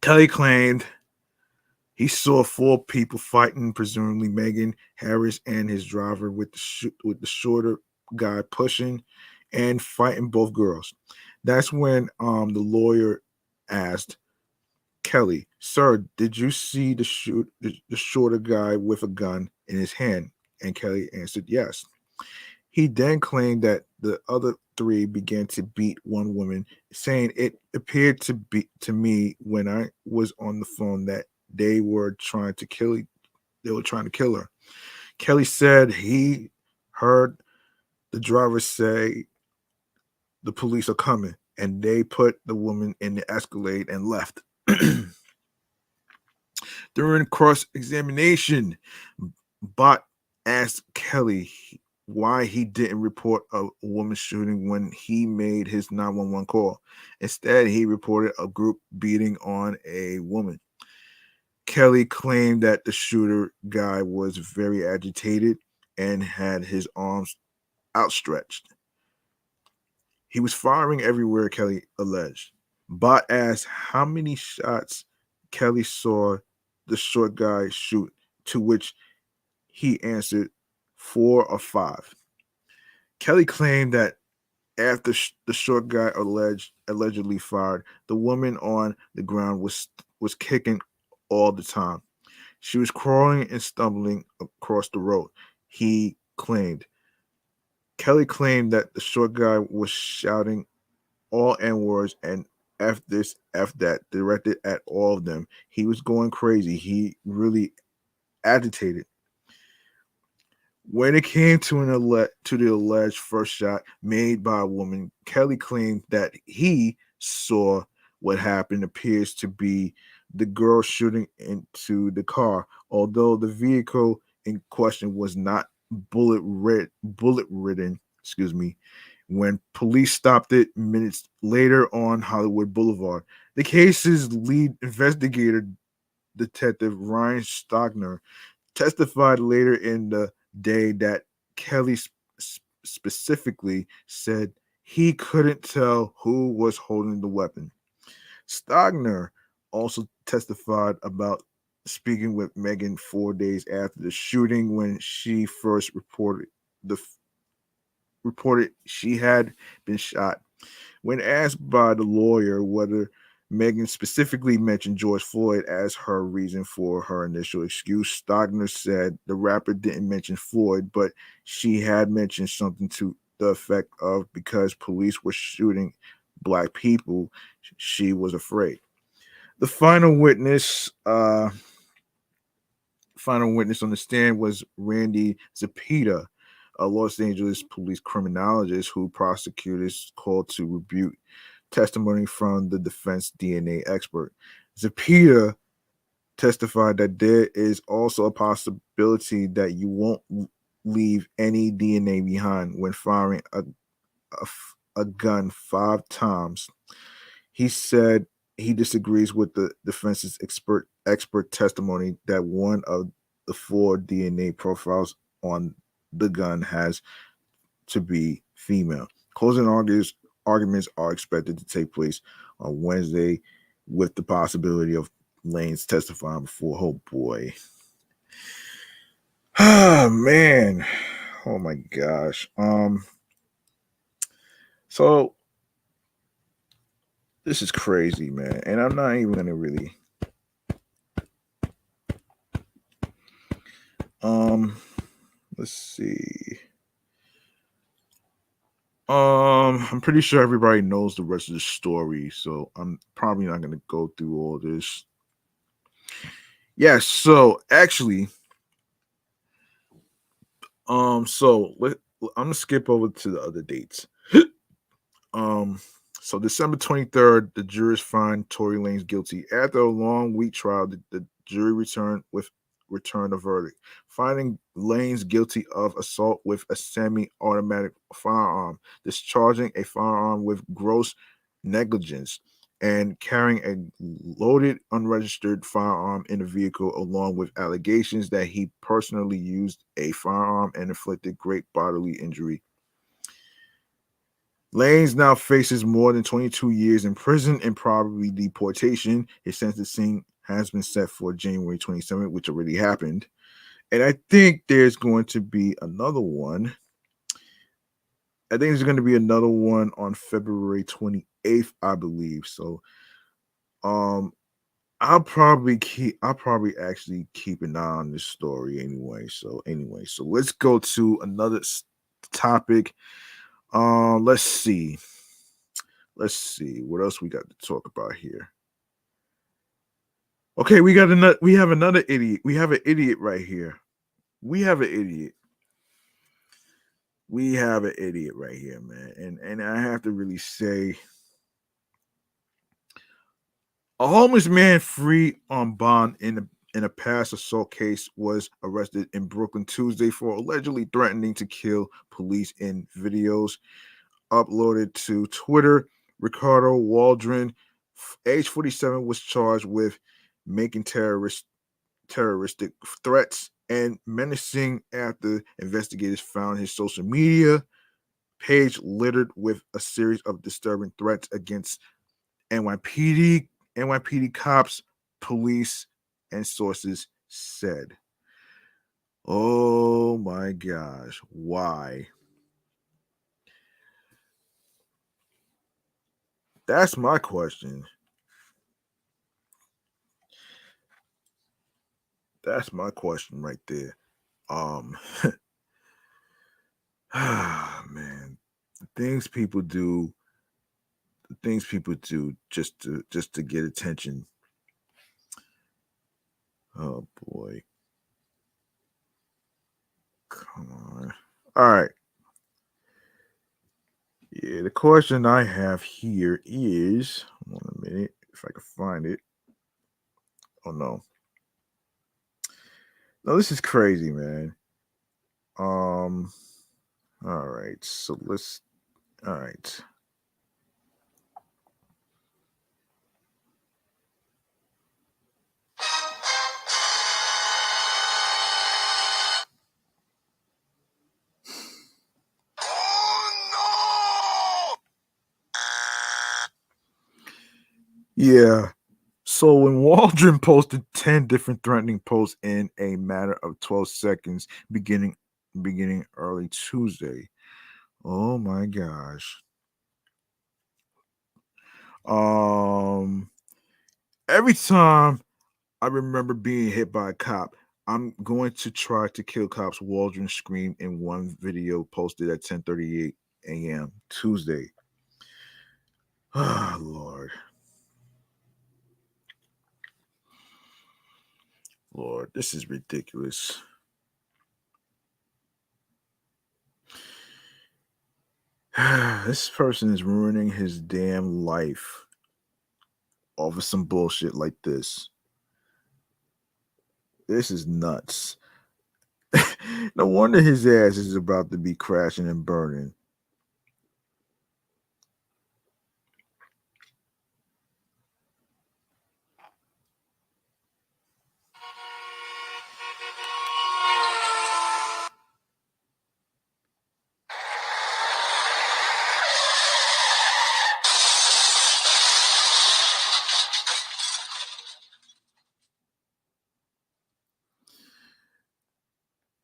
Kelly claimed he saw four people fighting, presumably Megan Harris and his driver, with with the shorter guy pushing and fighting both girls. That's when the lawyer asked Kelly, "Sir, did you see the shorter guy with a gun in his hand?" And Kelly answered, "Yes." He then claimed that the other three began to beat one woman, saying it appeared to me when I was on the phone that they were trying to kill her. Kelly said he heard the driver say the police are coming, and they put the woman in the Escalade and left. During cross examination, Bott asked Kelly why he didn't report a woman shooting when he made his 911 call. Instead, he reported a group beating on a woman. Kelly claimed that the shooter guy was very agitated and had his arms outstretched. He was firing everywhere, Kelly alleged. Bott asked how many shots Kelly saw the short guy shoot, to which he answered 4 or 5. Kelly claimed that after the short guy allegedly fired, the woman on the ground was kicking all the time. She was crawling and stumbling across the road. He claimed. Kelly claimed that the short guy was shouting all N words and F this, F that, directed at all of them. He was going crazy. He really agitated. When it came to to the alleged first shot made by a woman, Kelly claimed that he saw what happened appears to be the girl shooting into the car, although the vehicle in question was not bullet ridden. Excuse me. When police stopped it minutes later on Hollywood Boulevard, the case's lead investigator, Detective Ryan Stockner, testified later in the day that Kelly specifically said he couldn't tell who was holding the weapon. Stogner also testified about speaking with Megan 4 days after the shooting when she first the reported she had been shot. When asked by the lawyer whether Megan specifically mentioned George Floyd as her reason for her initial excuse, Stogner said the rapper didn't mention Floyd, but she had mentioned something to the effect of because police were shooting black people, she was afraid. The final witness on the stand was Randy Zapita, a Los Angeles police criminologist who prosecutors called to rebuke testimony from the defense DNA expert. Zapita testified that there is also a possibility that you won't leave any DNA behind when firing a gun 5 times. He said he disagrees with the defense's expert testimony that one of the 4 DNA profiles on the gun has to be female. Arguments are expected to take place on Wednesday with the possibility of Lane's testifying before. Oh boy. Ah man. Oh my gosh. So this is crazy, man. And I'm not even gonna really let's see. I'm pretty sure everybody knows the rest of the story, so I'm probably not gonna go through all this. Yeah, so actually, I'm gonna skip over to the other dates. um, so December 23rd, the jurors find Tory Lanez guilty. After a long week trial, the jury returned a verdict, finding Lanez guilty of assault with a semi-automatic firearm, discharging a firearm with gross negligence, and carrying a loaded, unregistered firearm in the vehicle, along with allegations that he personally used a firearm and inflicted great bodily injury. Lanez now faces more than 22 years in prison and probably deportation. His sentencing has been set for January 27th, which already happened. And I think there's going to be another one. I think there's going to be another one on February 28th, I believe. So um I'll probably actually keep an eye on this story anyway. So let's go to another topic. Let's see. Let's see what else we got to talk about here. Okay, we have another idiot. We have an idiot right here. We have an idiot. We have an idiot right here, man. And I have to really say, a homeless man free on bond in a past assault case was arrested in Brooklyn Tuesday for allegedly threatening to kill police in videos uploaded to Twitter. Ricardo Waldron, age 47, was charged with making terroristic threats and menacing after investigators found his social media page littered with a series of disturbing threats against NYPD, NYPD cops, police, and sources said. Oh my gosh, why? That's my question. That's my question right there. Um man, the things people do, the things people do just to get attention. Oh boy. Come on. All right. Yeah, the question I have here is, hold on a minute, if I can find it. Oh no. No, this is crazy, man. Um, all right. So let's all right. Yeah. So when Waldron posted 10 different threatening posts in a matter of 12 seconds beginning early Tuesday. Oh my gosh. Um every time I remember being hit by a cop, I'm going to try to kill cops, Waldron screamed in one video posted at 10:38 a.m. Tuesday. Ah, Lord. Lord, this is ridiculous. This person is ruining his damn life over some bullshit like this. This is nuts. No wonder his ass is about to be crashing and burning.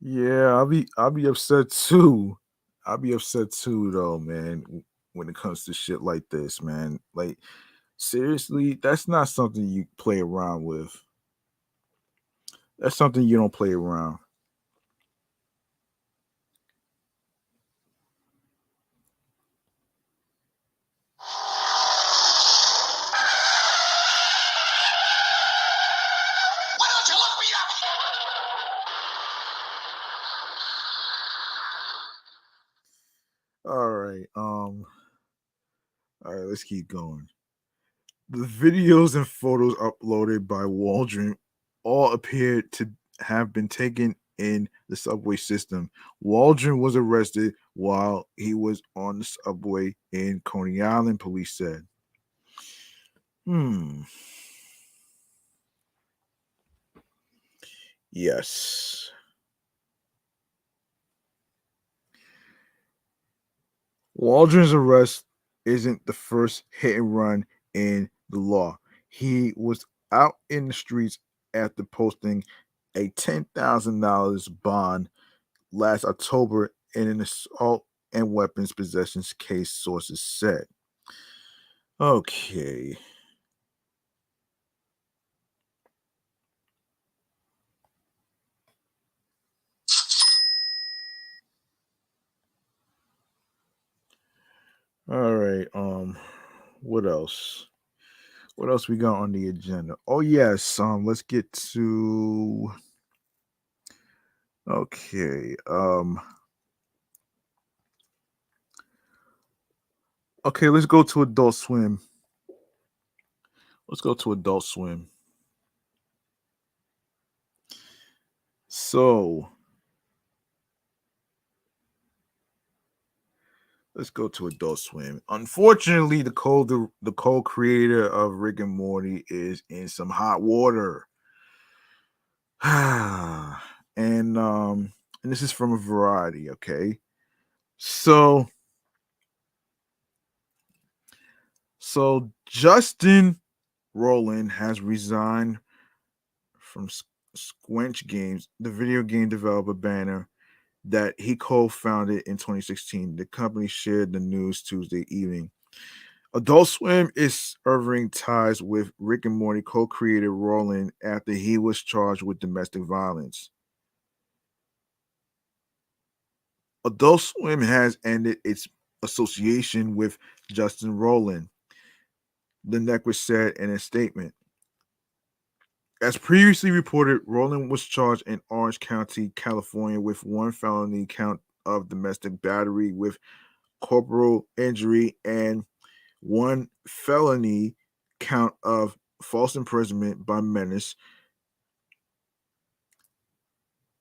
Yeah, I'll be upset too. I'll be upset too though, man, when it comes to shit like this, man. Like seriously, that's not something you play around with. That's something you don't play around. Why don't you look me up? All right, let's keep going. The videos and photos uploaded by Waldron all appeared to have been taken in the subway system. Waldron was arrested while he was on the subway in Coney Island, police said. Hmm. Yes. Waldron's arrest isn't the first hit and run in the law. He was out in the streets after posting a $10,000 bond last October in an assault and weapons possessions case, sources said. Okay. All right. What else? What else we got on the agenda? Oh yes. Let's get to okay. Okay, let's go to Adult Swim. Let's go to Adult Swim. So let's go to Adult Swim. Unfortunately, the co-creator of Rick and Morty is in some hot water. And this is from a variety, okay? So Justin Roland has resigned from Squench Games, the video game developer banner that he co-founded in 2016. The company shared the news Tuesday evening. Adult Swim is severing ties with Rick and Morty co-creator Roland after he was charged with domestic violence. Adult Swim has ended its association with Justin Roland, the network said in a statement. As previously reported, Roland was charged in Orange County, California, with one felony count of domestic battery with corporal injury and one felony count of false imprisonment by menace,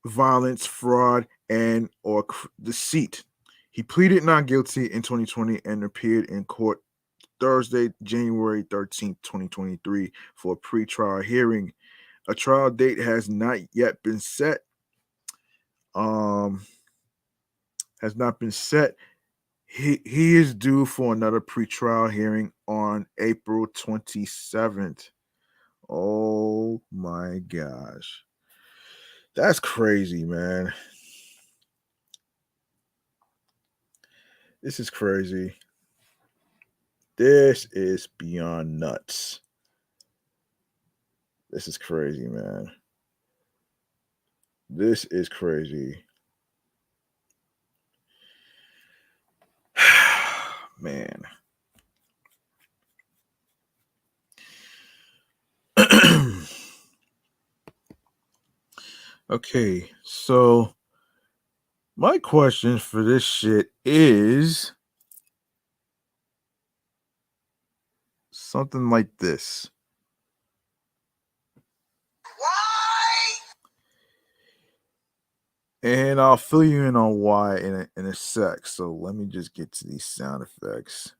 violence, fraud, and or deceit. He pleaded not guilty in 2020 and appeared in court Thursday, January 13th, 2023, for a pre-trial hearing. A trial date has not yet been set. Um, has not been set. He is due for another pre-trial hearing on April 27th. Oh my gosh. That's crazy, man. This is crazy. This is beyond nuts. This is crazy, man. This is crazy. Man. Okay, so my question for this shit is something like this. Why? And I'll fill you in on why in a sec. So let me just get to these sound effects.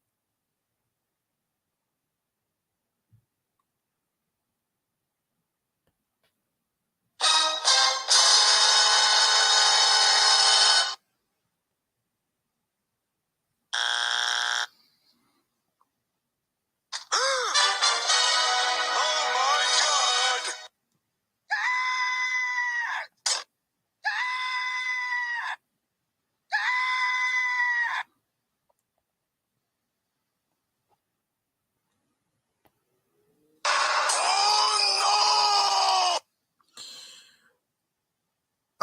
Oh my god!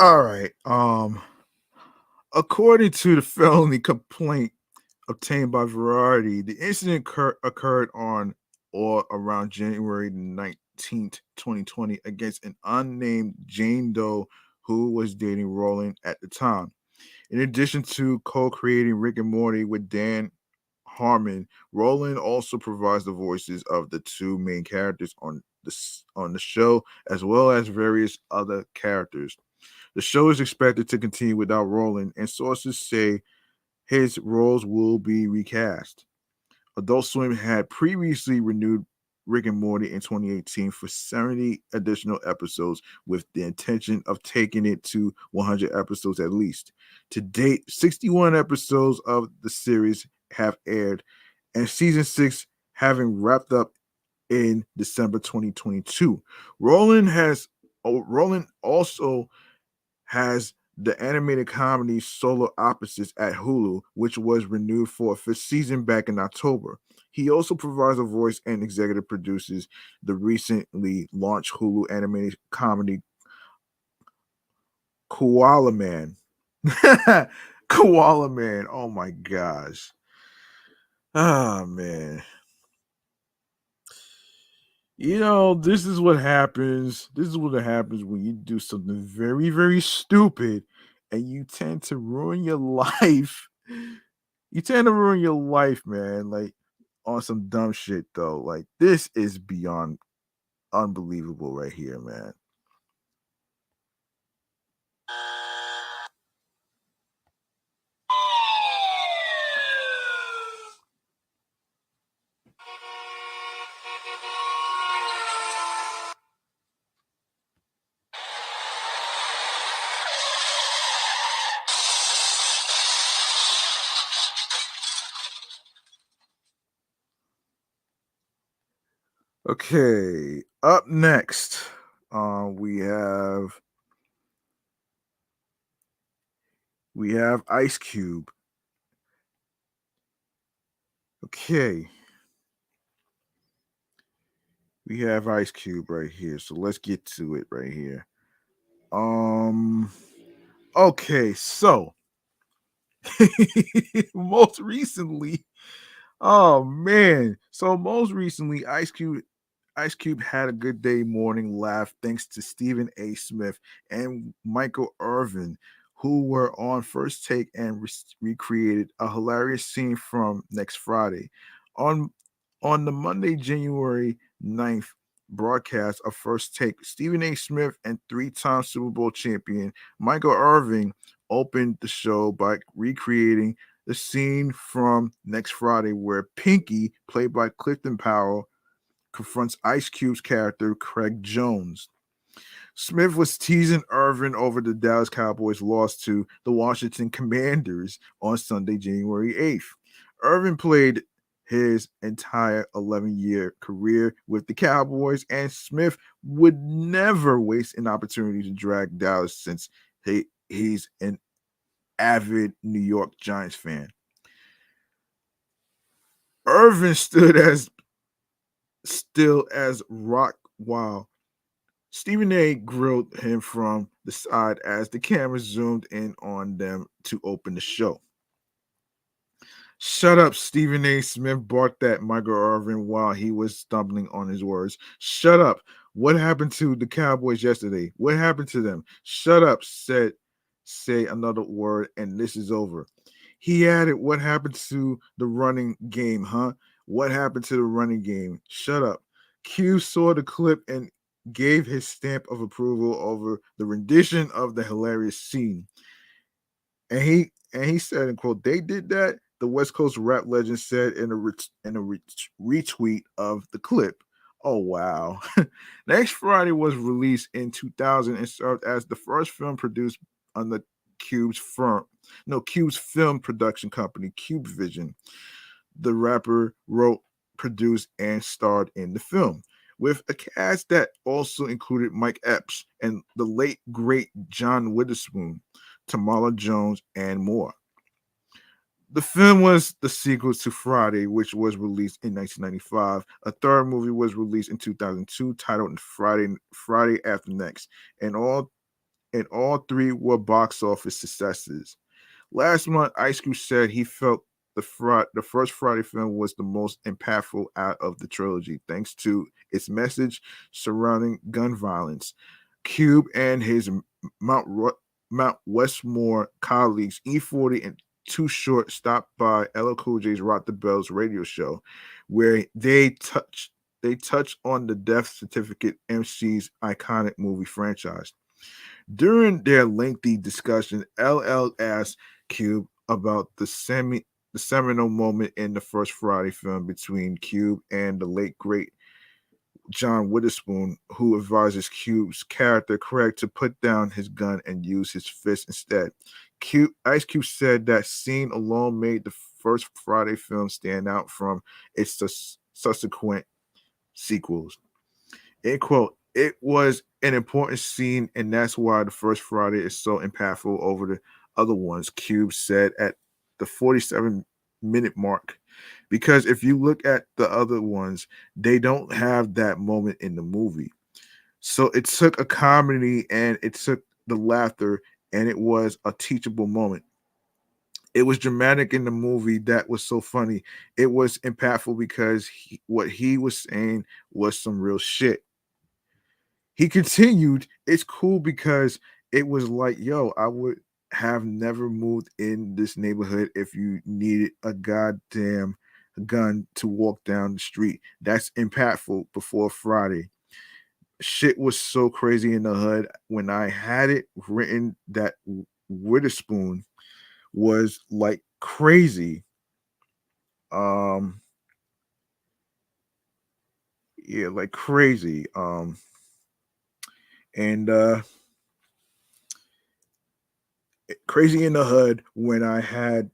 All right. According to the felony complaint obtained by Variety, the incident occurred on or around January 19th, 2020, against an unnamed Jane Doe who was dating Roland at the time. In addition to co-creating Rick and Morty with Dan Harmon, Roland also provides the voices of the two main characters on the show, as well as various other characters. The show is expected to continue without Roland, and sources say his roles will be recast. Adult Swim had previously renewed Rick and Morty in 2018 for 70 additional episodes, with the intention of taking it to 100 episodes at least. To date, 61 episodes of the series have aired, and season 6 having wrapped up in December 2022. Roland also has the animated comedy Solar Opposites at Hulu, which was renewed for a fifth season back in October. He also provides a voice and executive produces the recently launched Hulu animated comedy Koala Man. Koala Man. Oh my gosh. Ah, man. This is what happens. This is what happens when you do something very, very stupid and you tend to ruin your life. You tend to ruin your life, man. Like on some dumb shit, though. Like this is beyond unbelievable right here, man. Okay, up next, we have Ice Cube. Okay, we have Ice Cube right here. So let's get to it right here. Okay, so most recently, oh man. So most recently, Ice Cube had a good day morning laugh thanks to Stephen A. Smith and Michael Irvin, who were on First Take and recreated a hilarious scene from Next Friday. On on the Monday, January 9th broadcast of First Take, Stephen A. Smith and three-time Super Bowl champion Michael Irvin opened the show by recreating the scene from Next Friday where Pinky, played by Clifton Powell, confronts Ice Cube's character, Craig Jones. Smith was teasing Irvin over the Dallas Cowboys' loss to the Washington Commanders on Sunday, January 8th. Irvin played his entire 11-year career with the Cowboys, and Smith would never waste an opportunity to drag Dallas since he's an avid New York Giants fan. Irvin stood as still as rock while Stephen A. grilled him from the side as the camera zoomed in on them to open the show. Shut up, Stephen A. Smith barked at Michael Irvin while he was stumbling on his words. Shut up. What happened to the Cowboys yesterday? What happened to them? Shut up, say another word, and this is over. He added, what happened to the running game, huh? What happened to the running game? Shut up. Q saw the clip and gave his stamp of approval over the rendition of the hilarious scene. And he said, and quote, they did that, the West Coast rap legend said in a retweet of the clip. Oh wow. Next Friday was released in 2000 and served as the first film produced on the Cube's film production company, Cube Vision. The rapper wrote, produced, and starred in the film, with a cast that also included Mike Epps and the late great John Witherspoon, Tamala Jones, and more. The film was the sequel to Friday, which was released in 1995. A third movie was released in 2002, titled Friday After Next, and all and all three were box office successes. Last month, Ice Cube said he felt the first Friday film was the most impactful out of the trilogy, thanks to its message surrounding gun violence. Cube and his Mount Westmore colleagues E40 and Too Short stopped by LL Cool J's Rock the Bells radio show, where they touch on the Death Certificate MC's iconic movie franchise. During their lengthy discussion, LL asked Cube about the seminal moment in the first Friday film between Cube and the late great John Witherspoon, who advises Cube's character Craig to put down his gun and use his fist instead. Ice Cube said that scene alone made the first Friday film stand out from its subsequent sequels. End quote. It was an important scene, and that's why the first Friday is so impactful over the other ones, Cube said at the 47-minute mark. Because if you look at the other ones, they don't have that moment in the movie. So it took a comedy and it took the laughter, and it was a teachable moment. It was dramatic in the movie that was so funny. It was impactful because what he was saying was some real shit. He continued, it's cool because it was like, yo, I would have never moved in this neighborhood if you needed a goddamn gun to walk down the street. That's impactful before Friday. Shit was so crazy in the hood. When I had it written that Witherspoon was like crazy. Um, yeah, like crazy. And crazy in the hood when I had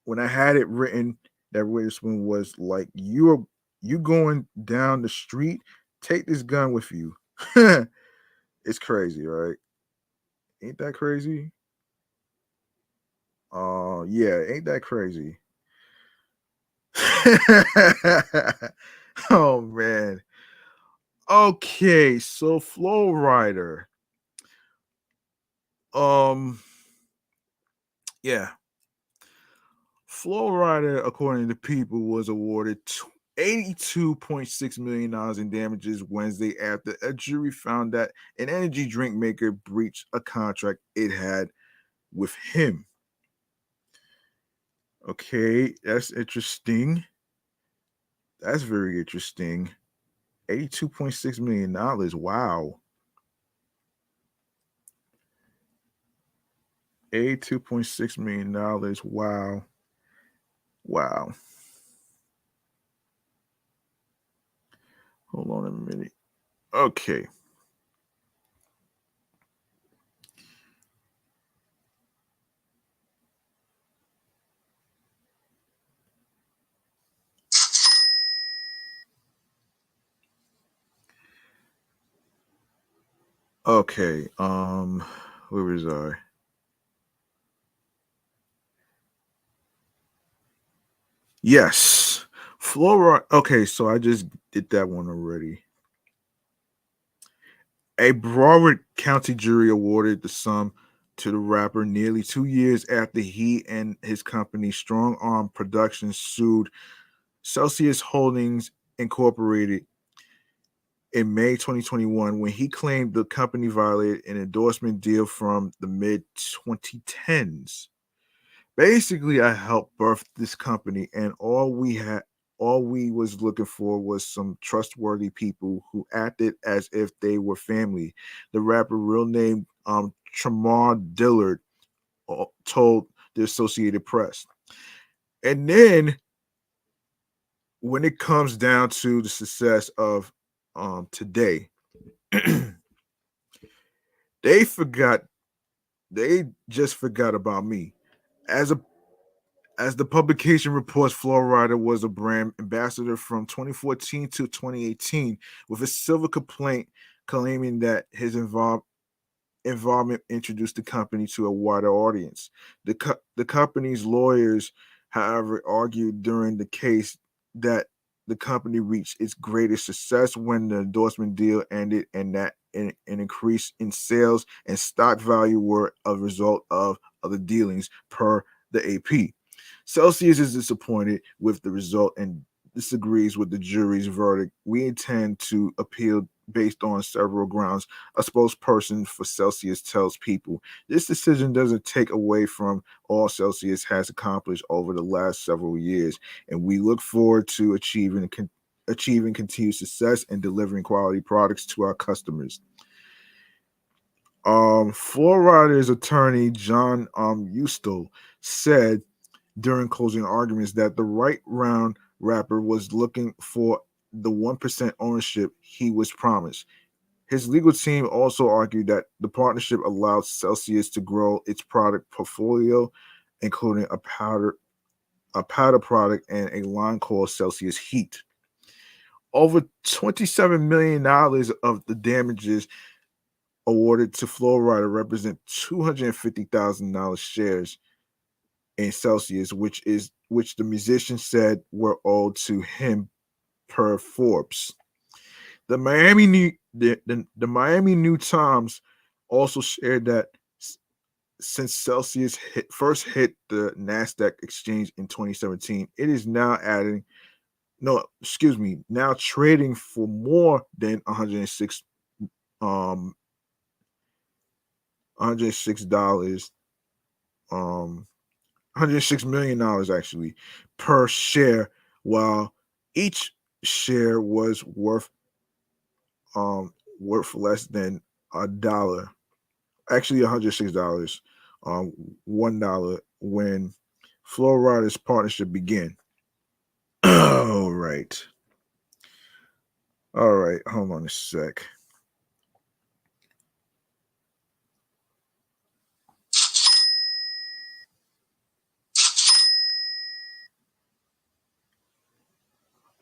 it written that Witherspoon was like, you going down the street, take this gun with you. It's crazy, right? Ain't that crazy? Yeah, ain't that crazy? Oh man. Okay, so Flow Rider. Um, yeah. Flow Rider, according to People, was awarded $82.6 million in damages Wednesday after a jury found that an energy drink maker breached a contract it had with him. Okay, that's interesting. That's very interesting. $82.6 million. Wow. $82.6 million. Wow. Wow. Hold on a minute. Okay. Okay. Where was I? Yes. Flora. Okay, so I just did that one already. A Broward County jury awarded the sum to the rapper nearly 2 years after he and his company Strong Arm Productions sued Celsius Holdings Incorporated in May 2021 when he claimed the company violated an endorsement deal from the mid 2010s. Basically, I helped birth this company, and all we was looking for was some trustworthy people who acted as if they were family. The rapper, real name Tremar Dillard, told the Associated Press. And then when it comes down to the success of today, they forgot. They just forgot about me. As a As the publication reports, Florida was a brand ambassador from 2014 to 2018 with a civil complaint claiming that his involvement introduced the company to a wider audience. The company's lawyers, however, argued during the case that the company reached its greatest success when the endorsement deal ended, and that an increase in sales and stock value were a result of other dealings, per the AP. Celsius is disappointed with the result and disagrees with the jury's verdict. We intend to appeal based on several grounds. A spokesperson for Celsius tells People, this decision doesn't take away from all Celsius has accomplished over the last several years, and we look forward to achieving continued success and delivering quality products to our customers. Florida's attorney John Ustel said during closing arguments that the right round rapper was looking for the 1% ownership he was promised. His legal team also argued that the partnership allowed Celsius to grow its product portfolio, including a powder product, and a line called Celsius Heat. Over $27 million of the damages awarded to Florida represent $250,000 shares in Celsius, which the musician said were owed to him per Forbes. The Miami New Times also shared that since Celsius first hit the Nasdaq exchange in 2017, it is now now trading for more than 106 $106 million actually per share, while each share was worth less than $1. Actually, $106, $1 when Florida's partnership began. All right. Hold on a sec.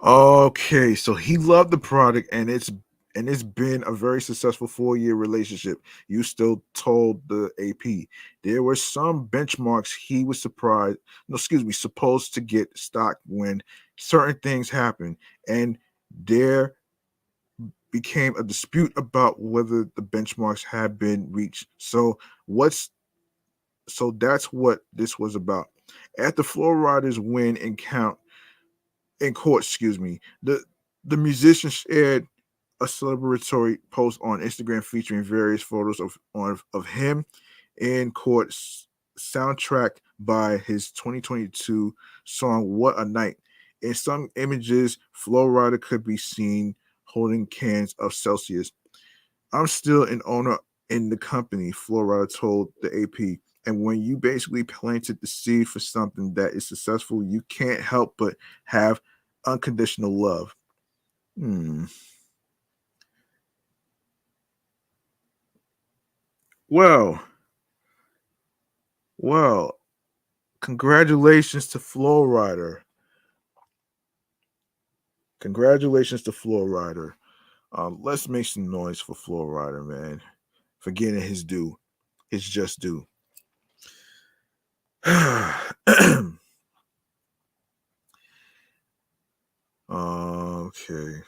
Okay, so he loved the product, and it's been a very successful 4-year relationship. You still told the AP there were some benchmarks he was supposed to get stock when certain things happened, and there became a dispute about whether the benchmarks had been reached. So that's what this was about. After Flow Riders win in court, the musician shared a celebratory post on Instagram featuring various photos of him in court, soundtracked by his 2022 song "What a Night." In some images, Flow Rider could be seen holding cans of Celsius. I'm still an owner in the company, Flow Rider told the AP. And when you basically planted the seed for something that is successful, you can't help but have unconditional love. Hmm. Well, congratulations to Flow Rider. Congratulations to Flow Rider. Let's make some noise for Flow Rider, man, for getting his due, his just due. Okay.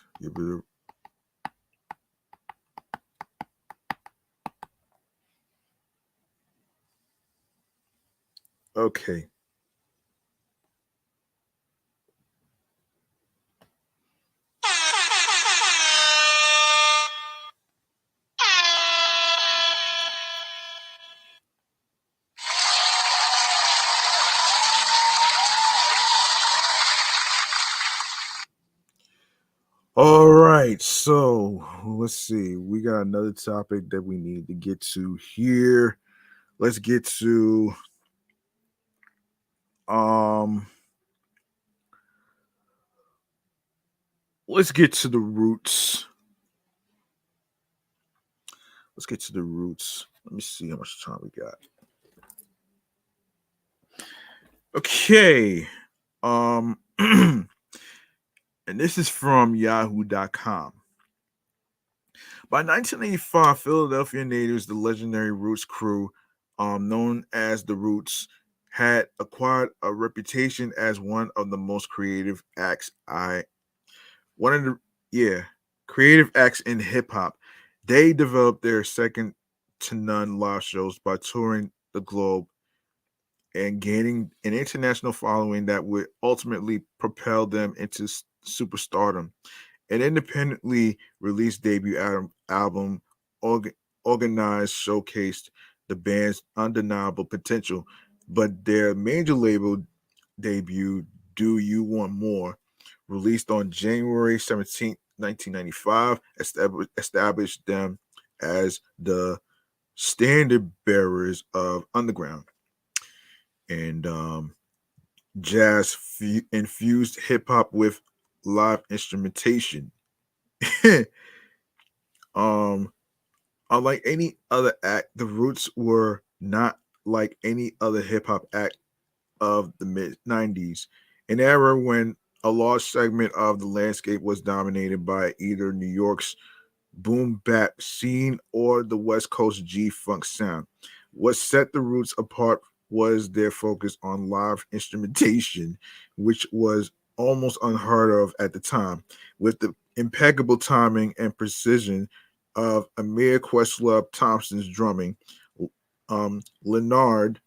Okay. All right, so let's see. We got another topic that we need to get to here. Let's get to the roots. Let's get to the roots. Let me see how much time we got. Okay. And this is from yahoo.com. By 1985, Philadelphia natives, the legendary Roots crew, known as the Roots, had acquired a reputation as one of the most creative acts one of the creative acts in hip hop. They developed their second to none live shows by touring the globe and gaining an international following that would ultimately propel them into superstardom. An independently released debut album organized showcased the band's undeniable potential, but their major label debut, Do You Want More, released on January 17th, 1995, established them as the standard bearers of underground and jazz infused hip hop with live instrumentation. um, Unlike any other act, the Roots were not like any other hip hop act of the mid 90s, an era when a large segment of the landscape was dominated by either New York's boom bap scene or the West Coast G funk sound. What set the Roots apart was their focus on live instrumentation, which was almost unheard of at the time. With the impeccable timing and precision of Amir Questlove Thompson's drumming, Leonard,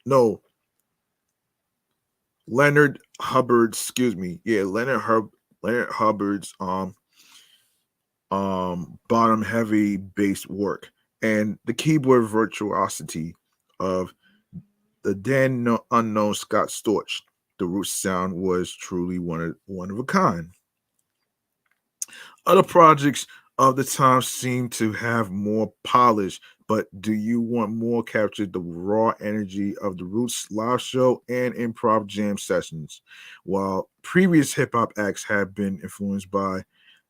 no, Leonard Hubbard's, Leonard Hubbard's bottom heavy bass work and the keyboard virtuosity of the then unknown Scott Storch. The Roots sound was truly one of a kind. Other projects of the time seem to have more polish, but Do You Want More captured the raw energy of the Roots live show and improv jam sessions, while previous hip hop acts have been influenced by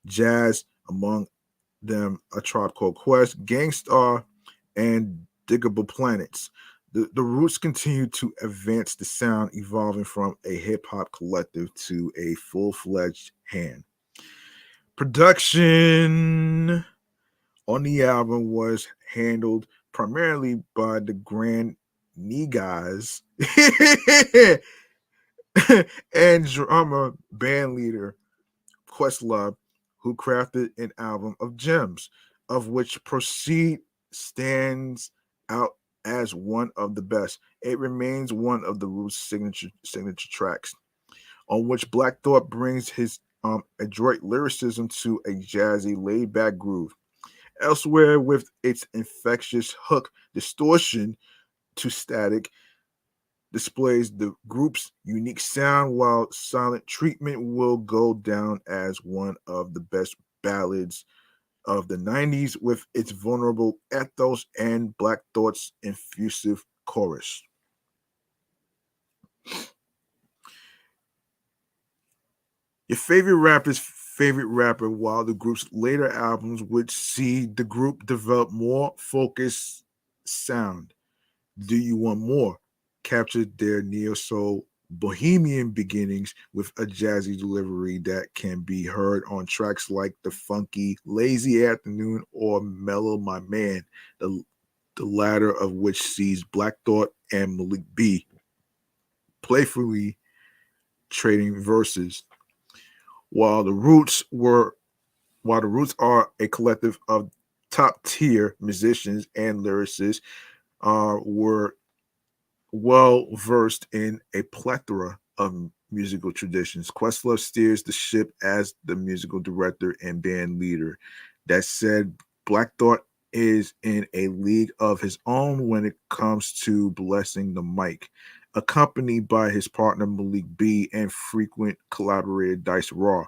jazz, among them A Tribe Called Quest, Gangstar, and Diggable Planets. The Roots continue to advance the sound, evolving from a hip hop collective to a full fledged hand. Production on the album was handled primarily by the Grand Niggas and drummer band leader Questlove, who crafted an album of gems, of which Proceed stands out as one of the best. It remains one of the Roots' signature tracks, on which Black Thought brings his adroit lyricism to a jazzy, laid-back groove. Elsewhere, with its infectious hook distortion to static, displays the group's unique sound, while Silent Treatment will go down as one of the best ballads of the 90s with its vulnerable ethos and Black Thought's effusive chorus. Your favorite rapper's favorite rapper, while the group's later albums would see the group develop more focused sound. Do You Want More captured their neo soul bohemian beginnings with a jazzy delivery that can be heard on tracks like The Funky Lazy Afternoon or Mellow My Man, the latter of which sees Black Thought and Malik B playfully trading verses. While the Roots were while the Roots are a collective of top tier musicians and lyricists, were well versed in a plethora of musical traditions. Questlove steers the ship as the musical director and band leader. That said, Black Thought is in a league of his own when it comes to blessing the mic. Accompanied by his partner Malik B and frequent collaborator Dice Raw,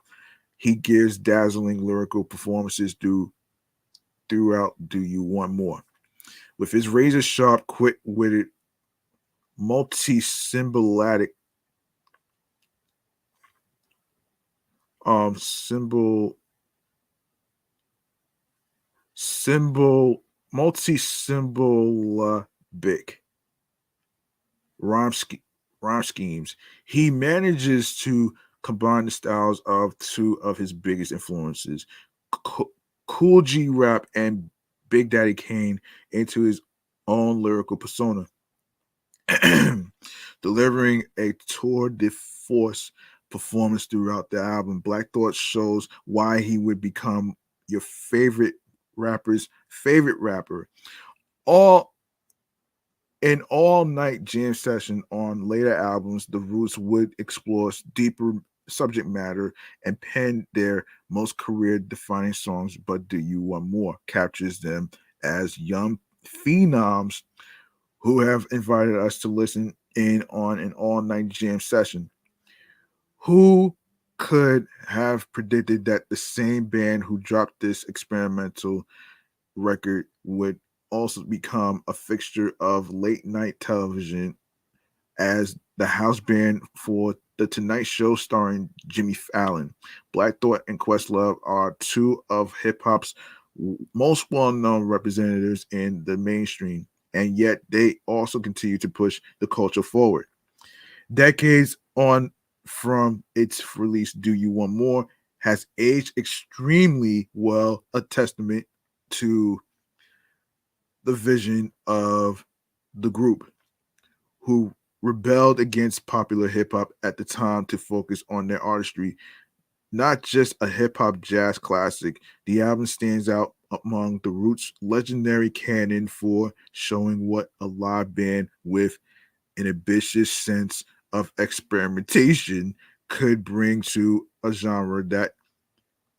he gives dazzling lyrical performances throughout Do You Want More. With his razor sharp, quick witted, multi symbolatic symbol symbol multi syllabic rhyme, rhyme schemes, he manages to combine the styles of two of his biggest influences, Cool G Rap and Big Daddy Kane, into his own lyrical persona, delivering a tour de force performance throughout the album. Black Thought shows why he would become your favorite rapper's favorite rapper. All an all-night jam session on later albums, the Roots would explore deeper subject matter and pen their most career-defining songs. But Do You Want More captures them as young phenoms who have invited us to listen in on an all-night jam session. Who could have predicted that the same band who dropped this experimental record would also become a fixture of late night television as the house band for The Tonight Show starring Jimmy Fallon? Black Thought and Questlove are two of hip hop's most well known representatives in the mainstream, and yet they also continue to push the culture forward. Decades on from its release, Do You Want More has aged extremely well, a testament to the vision of the group who rebelled against popular hip hop at the time to focus on their artistry, not just a hip hop jazz classic. The album stands out among the Roots' legendary canon for showing what a live band with an ambitious sense of experimentation could bring to a genre that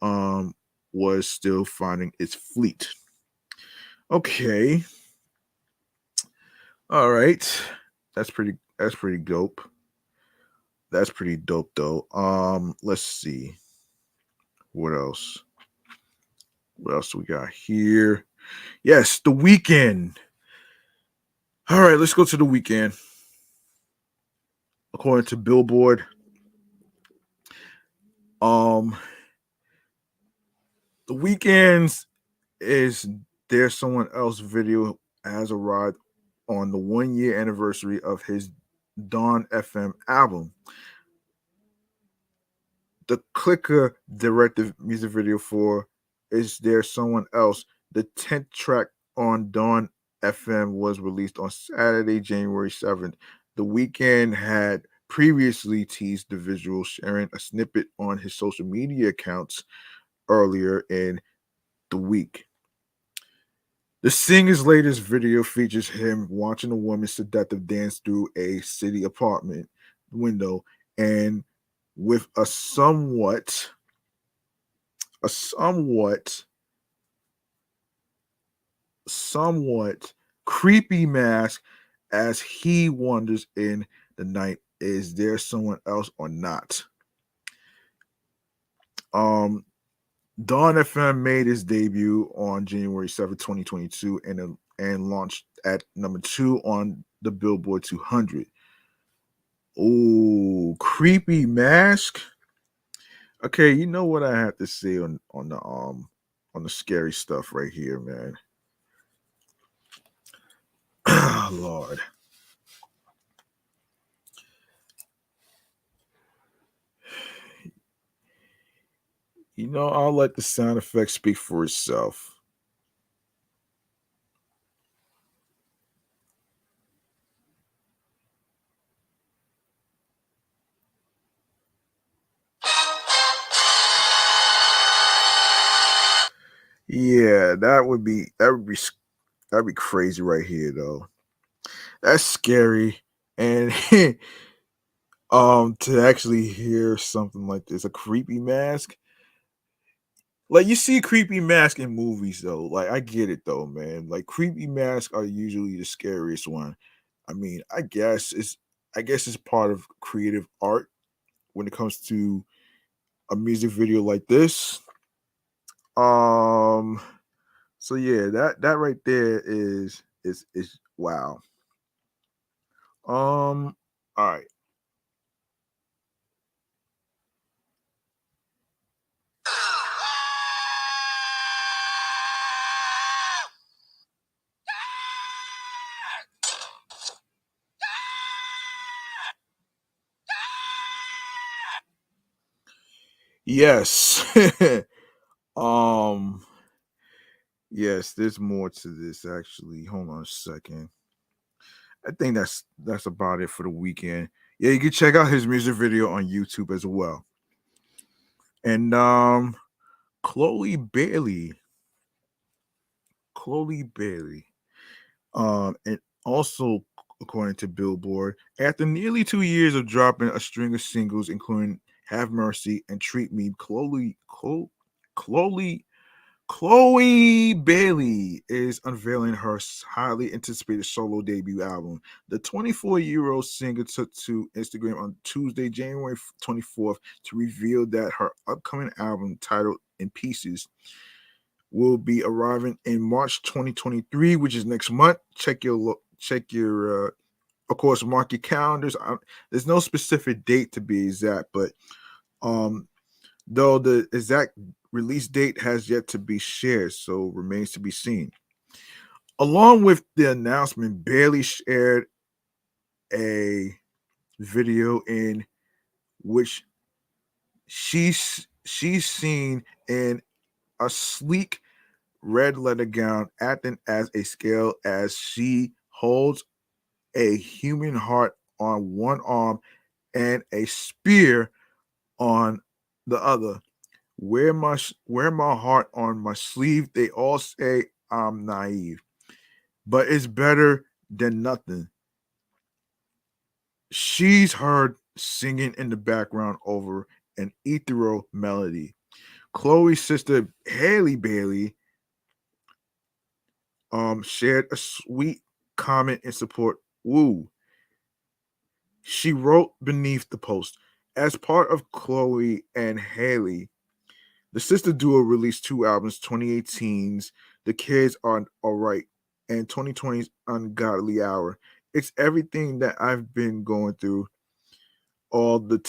um was still finding its fleet. Okay. All right. That's pretty dope. That's pretty dope though. Let's see. What else? What else we got here? Yes, The Weekend. All right, let's go to The Weekend. According to Billboard, um The Weekend's is There Someone Else video has arrived on the 1 year anniversary of his Dawn FM album. The Clicker directed music video for Is There Someone Else, the 10th track on Dawn FM, was released on Saturday, January 7th. The Weeknd had previously teased the visual, sharing a snippet on his social media accounts earlier in the week. The singer's latest video features him watching a woman seductive dance through a city apartment window, and with a somewhat creepy mask as he wanders in the night. Is there someone else or not? Um Dawn FM made its debut on January 7th, 2022, and launched at number 2 on the Billboard 200. Oh, creepy mask. Okay, you know what I have to say on the scary stuff right here, man. Lord. You know, I'll let the sound effect speak for itself. Yeah, that'd be crazy right here though. That's scary. And to actually hear something like this, a creepy mask. Like you see creepy mask in movies though. Like I get it though, man. Like creepy masks are usually the scariest one. I mean, I guess it's part of creative art when it comes to a music video like this. Um so yeah, that right there is wow. All right. Yes. um yes, there's more to this actually. Hold on a second. I think that's about it for the weekend. Yeah, you can check out his music video on YouTube as well. And Chloe Bailey. Chloe Bailey. And also, according to Billboard, after nearly 2 years of dropping a string of singles, including "Have Mercy" and "Treat Me," Chloe, Chloe Bailey is unveiling her highly anticipated solo debut album. The 24-year-old singer took to Instagram on Tuesday, January 24th, to reveal that her upcoming album, titled "In Pieces," will be arriving in March 2023, which is next month. Of course, mark your calendars. There's no specific date to be exact, but um, though the exact release date has yet to be shared, so remains to be seen. Along with the announcement, Bailey shared a video in which she's seen in a sleek red leather gown, acting as a scale as she holds a human heart on one arm and a spear on the other. Wear my heart on my sleeve. They all say I'm naive, but it's better than nothing. She's heard singing in the background over an ethereal melody. Chloe's sister Haley Bailey shared a sweet comment in support. Woo. She wrote beneath the post, as part of Chloe and Haley, the sister duo released two albums, 2018's The Kids Are Alright and 2020's Ungodly Hour. It's everything that I've been going through, all the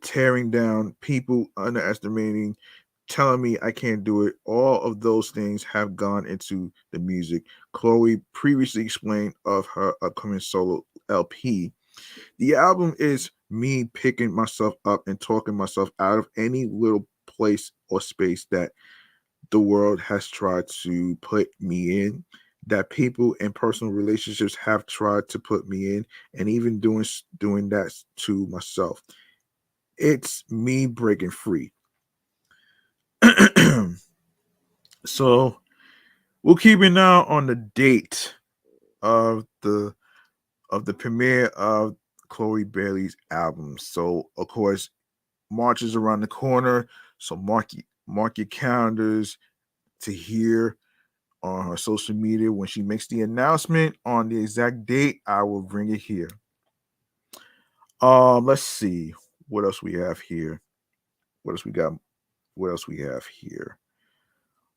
tearing down, people underestimating, telling me I can't do it. All of those things have gone into the music. Chloe previously explained of her upcoming solo LP. The album is me picking myself up and talking myself out of any little place or space that the world has tried to put me in, that people and personal relationships have tried to put me in, and even doing that to myself. It's me breaking free. So we'll keep an eye on the date of the premiere of Chloe Bailey's album. So of course, March is around the corner. So mark your calendars to hear on her social media when she makes the announcement on the exact date. I will bring it here. Let's see what else we have here. What else we got? What else we have here?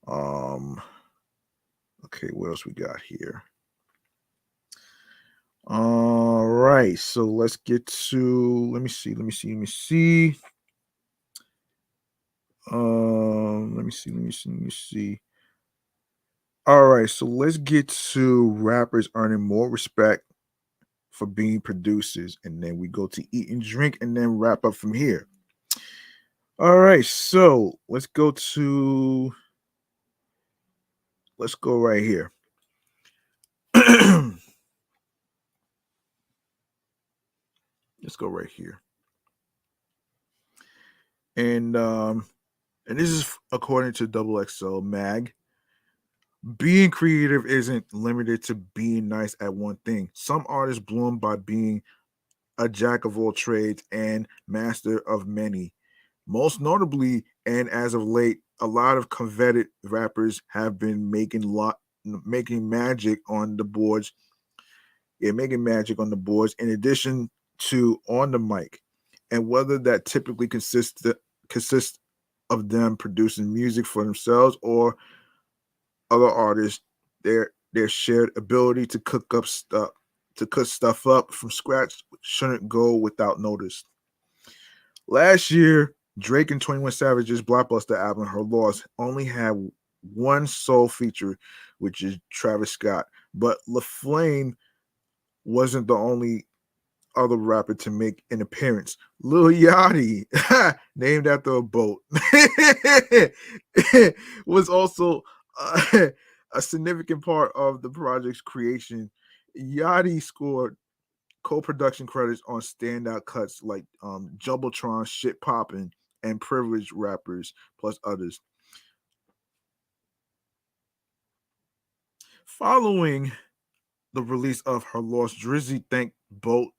Um, okay, what else we got here? All right, so let's get to. Let me see. Let me see. All right, so let's get to rappers earning more respect for being producers, and then we go to eat and drink, and then wrap up from here. All right, so let's go right here. Let's go right here, and this is according to Double XL Mag. Being creative isn't limited to being nice at one thing. Some artists bloom by being a jack of all trades and master of many. Most notably, and as of late, a lot of coveted rappers have been making magic on the boards. Yeah, making magic on the boards in addition to on the mic. And whether that typically consists of them producing music for themselves or other artists, their shared ability to cook stuff up from scratch shouldn't go without notice. Last year, Drake and 21 Savage's blockbuster album Her Loss only had one sole feature, which is Travis Scott. But LaFlame wasn't the only other rapper to make an appearance. Lil Yachty, named after a boat, was also a significant part of the project's creation. Yachty scored Co-production credits on standout cuts like Jumbotron, Shit Poppin', and Privileged Rappers, plus others. Following the release of her loss, Drizzy thanked Bolt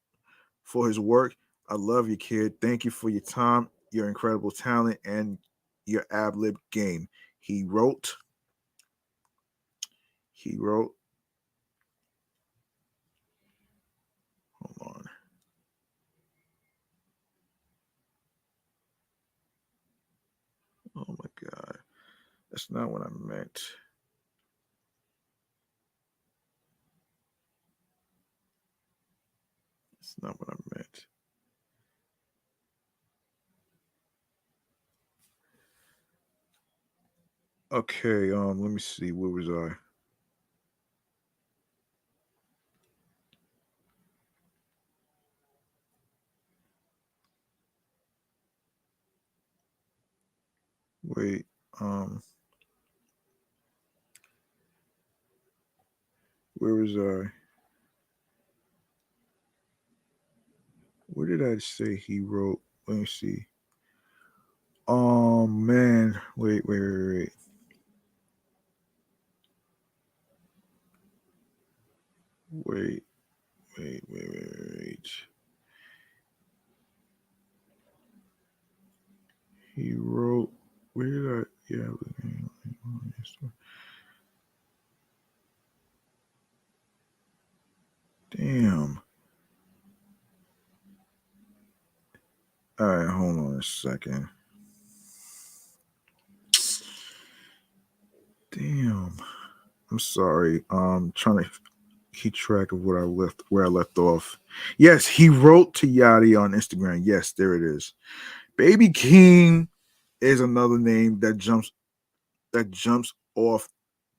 for his work. I love you, kid. Thank you for your time, your incredible talent, and your ad-lib game. He wrote, he wrote, hold on. Oh my God. That's not what I meant. That's not what I meant. Okay, let me see. Where was I? Wait, where was I? Where did I say he wrote? Let me see. Man, wait. Wait, wait. He wrote. Where did I? Yeah. Damn. All right, hold on a second. Damn. I'm sorry. Trying to keep track of where I left off. Yes, he wrote to Yachty on Instagram. Yes, there it is. Baby King is another name that jumps off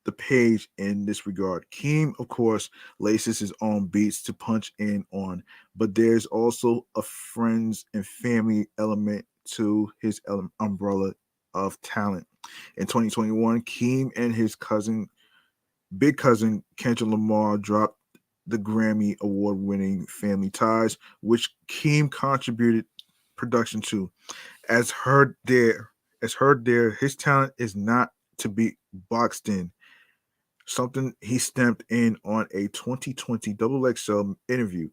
the page in this regard. Keem, of course, laces his own beats to punch in on, but there's also a friends and family element to his umbrella of talent. In 2021, Keem and his big cousin Kendrick Lamar dropped the Grammy award winning Family Ties, which Keem contributed production to. As heard there, his talent is not to be boxed in. Something he stamped in on a 2020 XXL interview.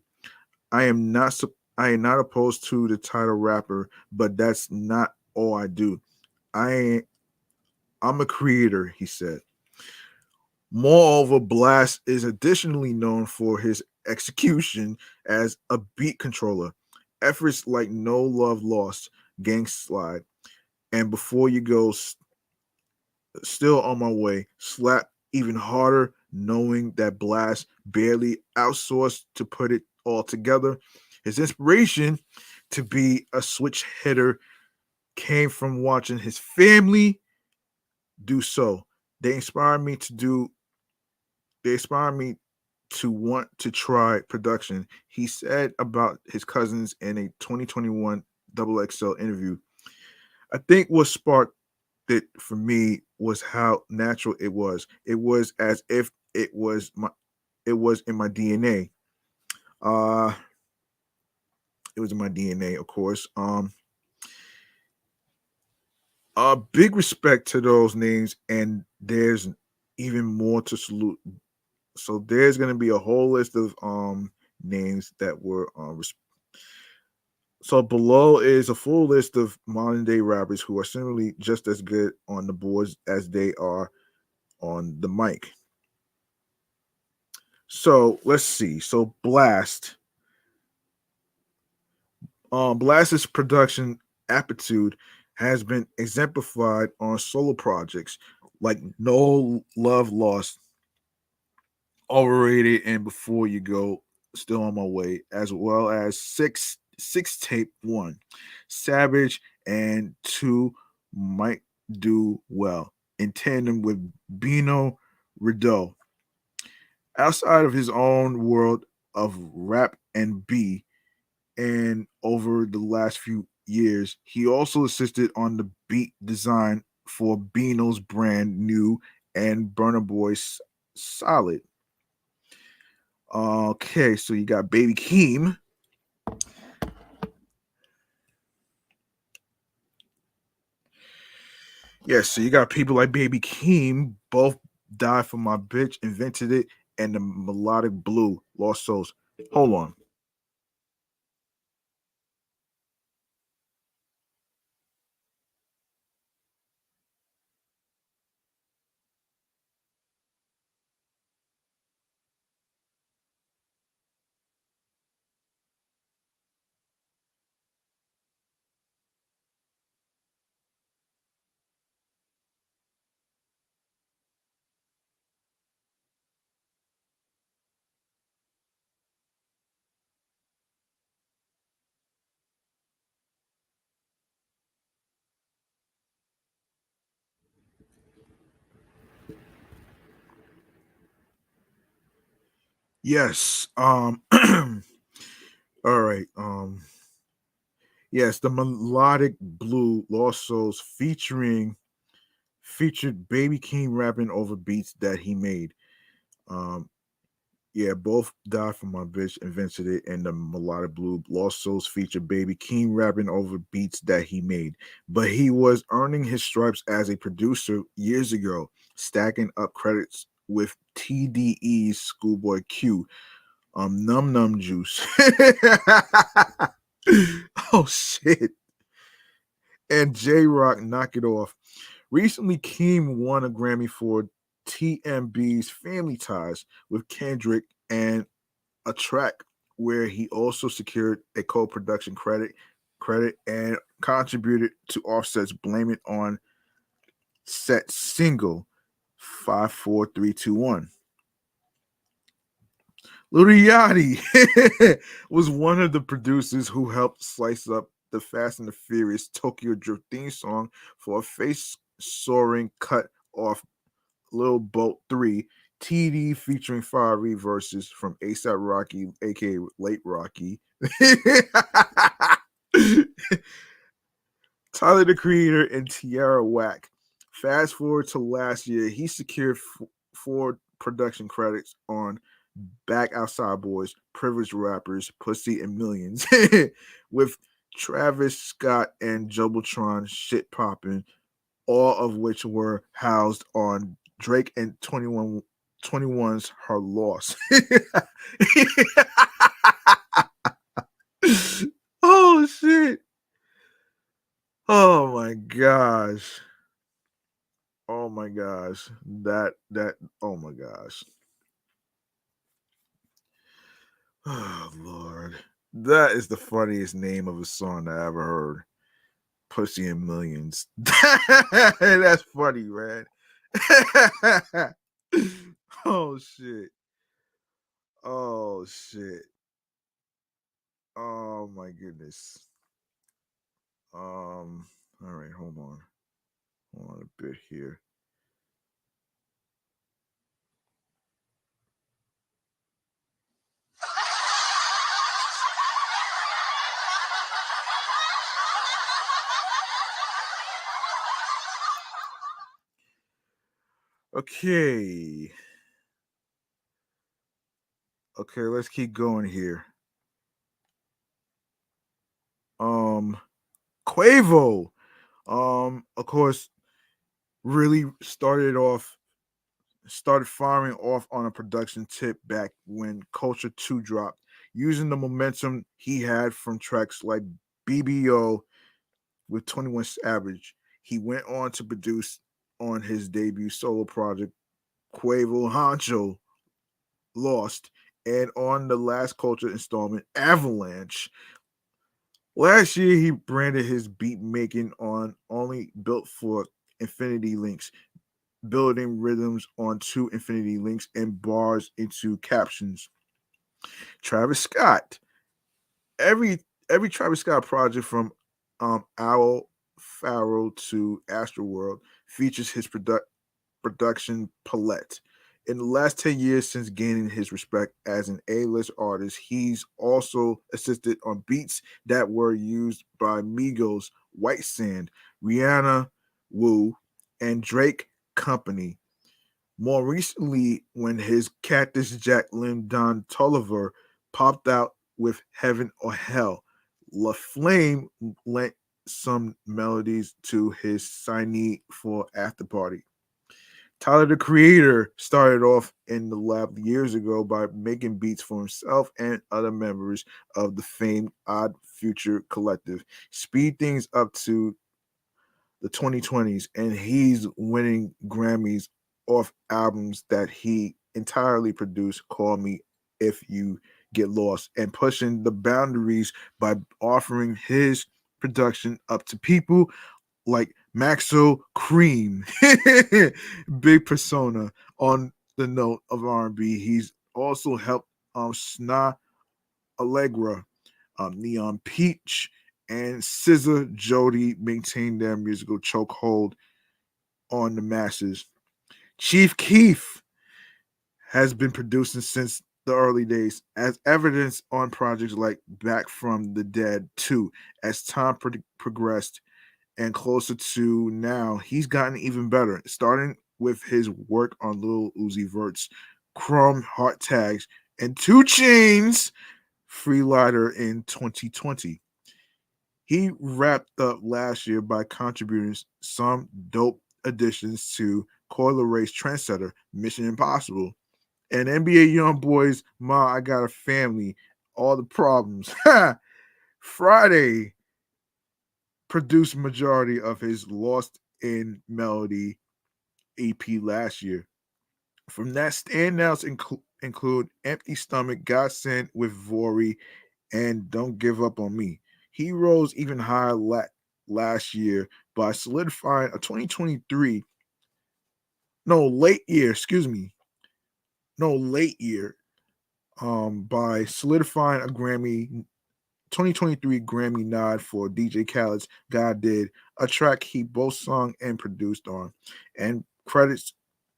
I am not I am not opposed to the title rapper, but that's not all I do. I I'm a creator, he said. Moreover, Blast is additionally known for his execution as a beat controller. Efforts like No Love Lost, Gang Slide, and Before You Go, Still on My Way, slap even harder, knowing that Blast barely outsourced to put it all together. His inspiration to be a switch hitter came from watching his family do so. They inspired me to do They inspired me to want to try production. He said about his cousins in a 2021 XXL interview. I think what sparked it for me was how natural it was. It was as if it was in my DNA. Uh it was in my DNA, of course. Big respect to those names, and there's even more to salute. So there's gonna be a whole list of names that were so below is a full list of modern day rappers who are similarly just as good on the boards as they are on the mic. So let's see. So Blast's production aptitude has been exemplified on solo projects like No Love Lost, Overrated, and Before You Go, Still on My Way, as well as six tape one, Savage, and two Might Do Well, in tandem with Bino Rideau. Outside of his own world of rap and B, and over the last few years, he also assisted on the beat design for Bino's brand new and Burner Boy's Solid. Okay, so you got Baby Keem. Yeah, so you got people like Baby Keem, both died for my bitch, invented it, and the melodic blue, Lost Souls. Hold on. Yes. All right. Yes, the melodic blue Lost Souls featured Baby King rapping over beats that he made. Um, yeah, both died for my bitch, invented it, and the melodic blue Lost Souls featured Baby King rapping over beats that he made. But he was earning his stripes as a producer years ago, stacking up credits with TDE's Schoolboy Q, Num Num Juice. Oh shit. And J Rock Knock It Off. Recently, Keem won a Grammy for TMB's Family Ties with Kendrick and a track where he also secured a co-production credit and contributed to Offset's Blame It On Set single 54321. Lil Yachty was one of the producers who helped slice up the Fast and the Furious Tokyo Drift theme song for a face soaring cut off Lil Boat 3 TD featuring 5 verses from ASAP Rocky, aka Late Rocky. Tyler the Creator and Tierra Whack. Fast forward to last year, he secured 4 production credits on Back Outside Boys, Privileged Rappers, Pussy and Millions, with Travis Scott and Jumbotron shit popping, all of which were housed on Drake and 21's Her Loss. Oh shit. Oh my gosh. Oh my gosh. That oh my gosh. Oh Lord. That is the funniest name of a song I ever heard. Pussy and Millions. That's funny, man. Oh shit. Oh shit. Oh my goodness. All right, hold on. Hold on a bit here. Okay. Okay, let's keep going here. Um Quavo. Of course, really started firing off on a production tip back when Culture 2 dropped, using the momentum he had from tracks like BBO with 21 Savage. He went on to produce on his debut solo project, Quavo Honcho Lost, and on the last Culture installment, Avalanche. Last year, he branded his beat making on Only Built for Infinity Links, building rhythms onto infinity links and bars into captions. Travis Scott. Every Travis Scott project from Owl Pharaoh to Astroworld features his production palette. In the last 10 years since gaining his respect as an A-list artist, he's also assisted on beats that were used by Migos, White Sand, Rihanna, Wu, and Drake Company. More recently, when his Cactus Jack Lim Don Tolliver popped out with Heaven or Hell, La Flame lent some melodies to his signee for After Party. Tyler the Creator started off in the lab years ago by making beats for himself and other members of the famed Odd Future Collective. Speed things up to the 2020s, and he's winning Grammys off albums that he entirely produced. Call Me If You Get Lost, and pushing the boundaries by offering his production up to people like Maxo Cream, big persona on the note of R&B. He's also helped Sna Allegra, Neon Peach, and Scissor Jody maintain their musical chokehold on the masses. Chief Keef has been producing since the early days, as evidence on projects like Back from the Dead 2. As time progressed and closer to now, he's gotten even better, starting with his work on Lil Uzi Vert's Chrome Heart Tags and Two Chains Freelighter in 2020. He wrapped up last year by contributing some dope additions to Coil Ray's Trendsetter, Mission Impossible, and NBA Young Boys, Ma, I Got a Family, All the Problems. Friday produced majority of his Lost in Melody EP last year. From that, standouts include Empty Stomach, God Sent with Vori, and Don't Give Up on Me. He rose even higher last year by solidifying a 2023, no, late year, excuse me, no, late year, by solidifying a Grammy 2023 Grammy nod for DJ Khaled's God Did, a track he both sung and produced on. And credits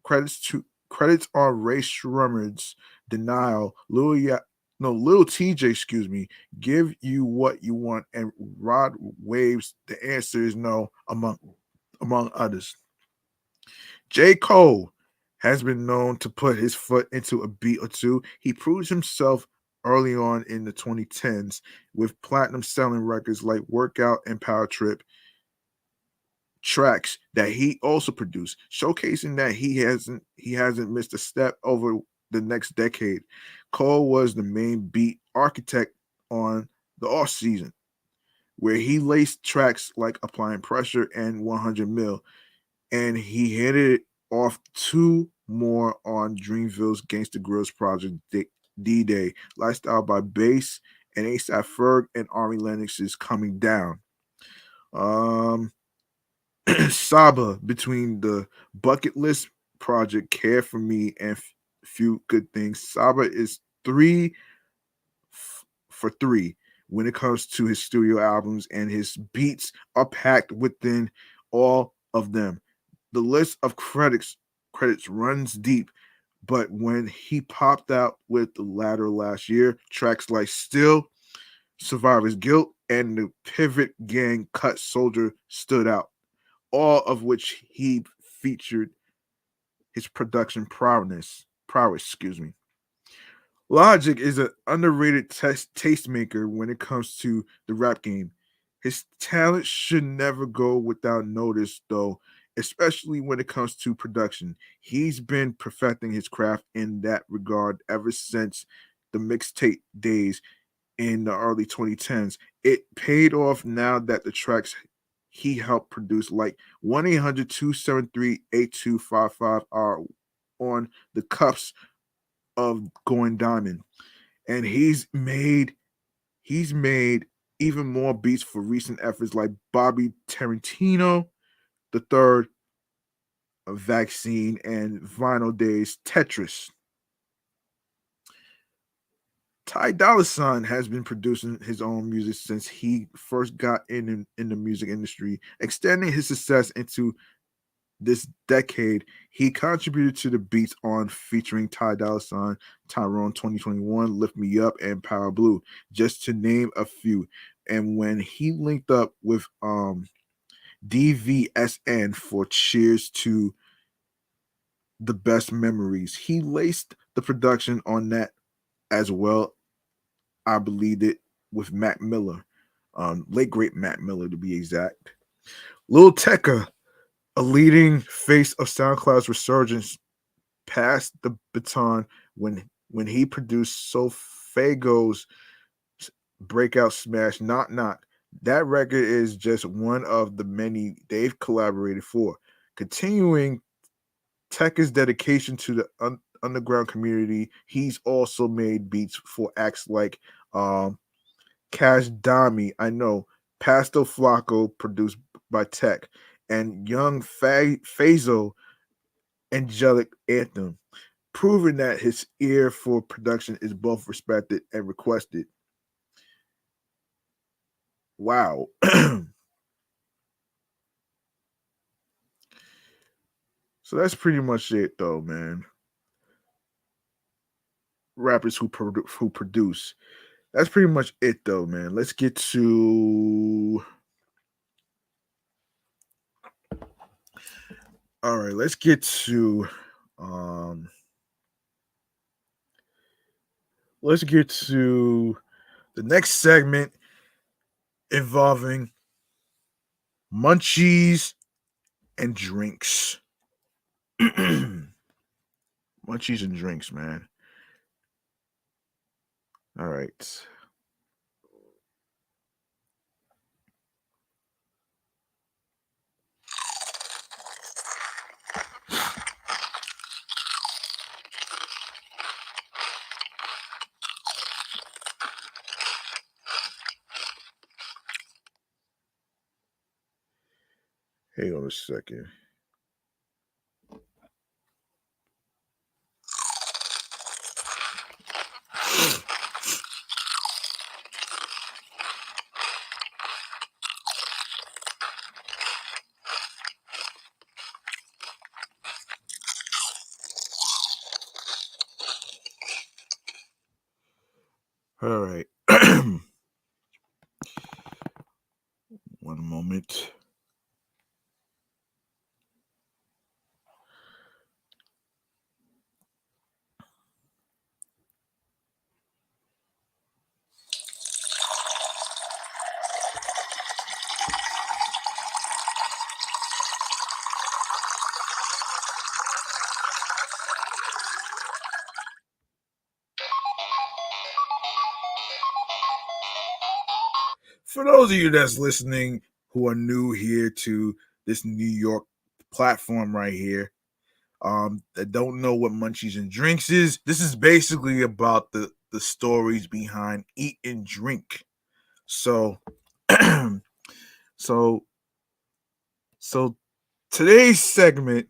to credits on Ray Shrummer's Denial, Lil TJ, excuse me, Give You What You Want, and Rod Waves The Answer Is No, among others. J. Cole has been known to put his foot into a beat or two. He proved himself early on in the 2010s with platinum selling records like Workout and Power Trip, tracks that he also produced, showcasing that he hasn't missed a step over the next decade. Cole was the main beat architect on the off season, where he laced tracks like Applying Pressure and 100 Mil, and he hit it off two more on Dreamville's Gangsta Grills project, D-Day, Lifestyle by Bass, and ASAP Ferg and Army Lennox is Coming Down. Um, Saba, between the Bucket List project, Care for Me, and Few Good Things, Saba is for three when it comes to his studio albums, and his beats are packed within all of them. The list of credits runs deep, but when he popped out with the latter last year, tracks like Still, Survivor's Guilt, and the Pivot Gang Cut Soldier stood out, all of which he featured his production prowess, excuse me. Logic is an underrated tastemaker when it comes to the rap game. His talent should never go without notice, though, especially when it comes to production. He's been perfecting his craft in that regard ever since the mixtape days in the early 2010s. It paid off now that the tracks he helped produce, like 1-800-273-8255, are on the cuffs of Going Diamond. And he's made even more beats for recent efforts like Bobby Tarantino, the third Vaccine, and Vinyl Days Tetris. Ty Dolla Sign has been producing his own music since he first got in the music industry, extending his success into this decade. He contributed to the beats on featuring Ty Dolla Sign, Tyrone 2021, Lift Me Up, and Power Blue, just to name a few. And when he linked up with DVSN for Cheers to the best memories. He laced the production on that as well. I believed it with Mac Miller, late great Mac Miller to be exact. Lil Tecca, a leading face of SoundCloud's resurgence, passed the baton when he produced Sofago's breakout smash Knock Knock. That record is just one of the many they've collaborated for. Continuing Tecca's dedication to the underground community, he's also made beats for acts like Cash Dami, I know, Pasto Flacco, produced by Tech, and Young Fazo, Angelic Anthem, proving that his ear for production is both respected and requested. Wow. So that's pretty much it, though, man. Rappers who produce. That's pretty much it, though, man. Let's get to. All right, let's get to. Um, let's get to the next segment involving munchies and drinks. Munchies and drinks, man. All right. Hang on a second. All right. One moment. For those of you that's listening who are new here to this New York platform right here, that don't know what Munchies and Drinks is, this is basically about the stories behind Eat and Drink. So, so, so today's segment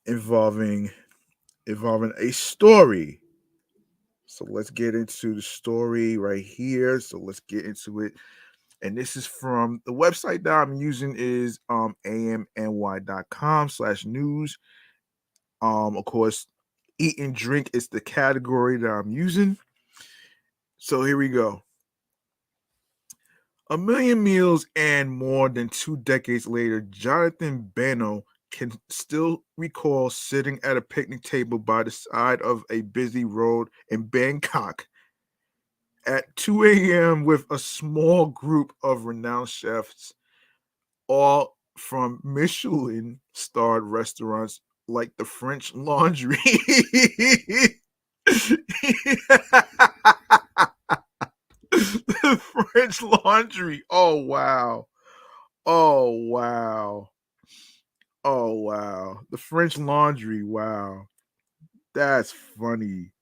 involving a story. So let's get into the story right here. So let's get into it. And this is from the website that I'm using is amny.com/news. Of course, eat and drink is the category that I'm using. So here we go. A million meals and more than 2 decades later, Jonathan Beno can still recall sitting at a picnic table by the side of a busy road in Bangkok at 2 a.m. with a small group of renowned chefs, all from Michelin starred restaurants like the French Laundry. The French Laundry. Oh, wow. Oh, wow. Oh, wow. The French Laundry. Wow. That's funny.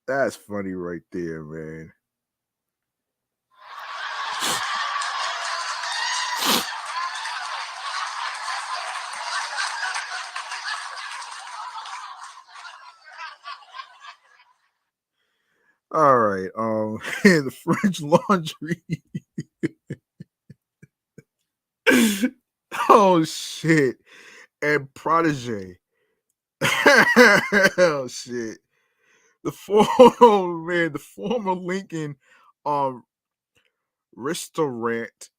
That's funny right there, man. All right. The French Laundry. Oh shit. And Protege. Oh shit. Oh man, the former Lincoln um restaurant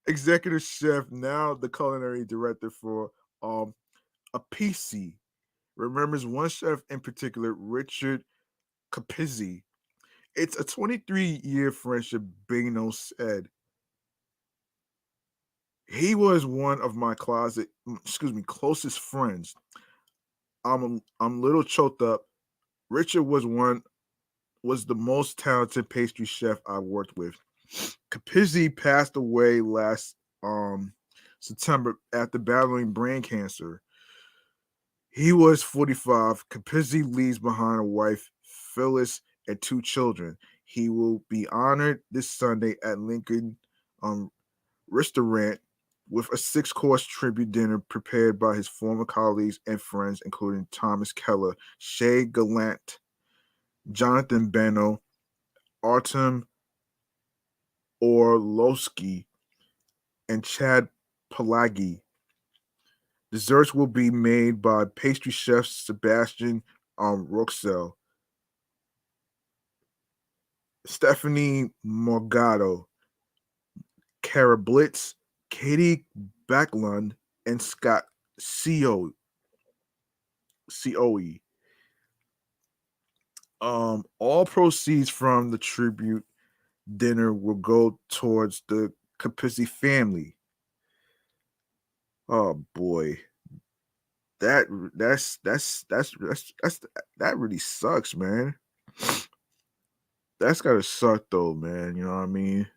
executive chef, now the culinary director for um a PC, remembers one chef in particular, Richard Capizzi. It's a 23-year friendship, Bino said. He was one of my closest friends. I'm a little choked up. Richard was the most talented pastry chef I worked with. Capizzi passed away last September after battling brain cancer. He was 45. Capizzi leaves behind a wife, Phyllis, and two children. He will be honored this Sunday at Lincoln um, Restaurant with a six-course tribute dinner prepared by his former colleagues and friends, including Thomas Keller, Shea Gallant, Jonathan Beno, Artem Orlowski, and Chad Pelagi. Desserts will be made by pastry chef Sebastian Roxell, Stephanie Morgado, Kara Blitz, Katie Backlund, and Scott Coe. All proceeds from the tribute dinner will go towards the Capizzi family. Oh boy, that that's that really sucks, man. That's gotta suck though, man. You know what I mean?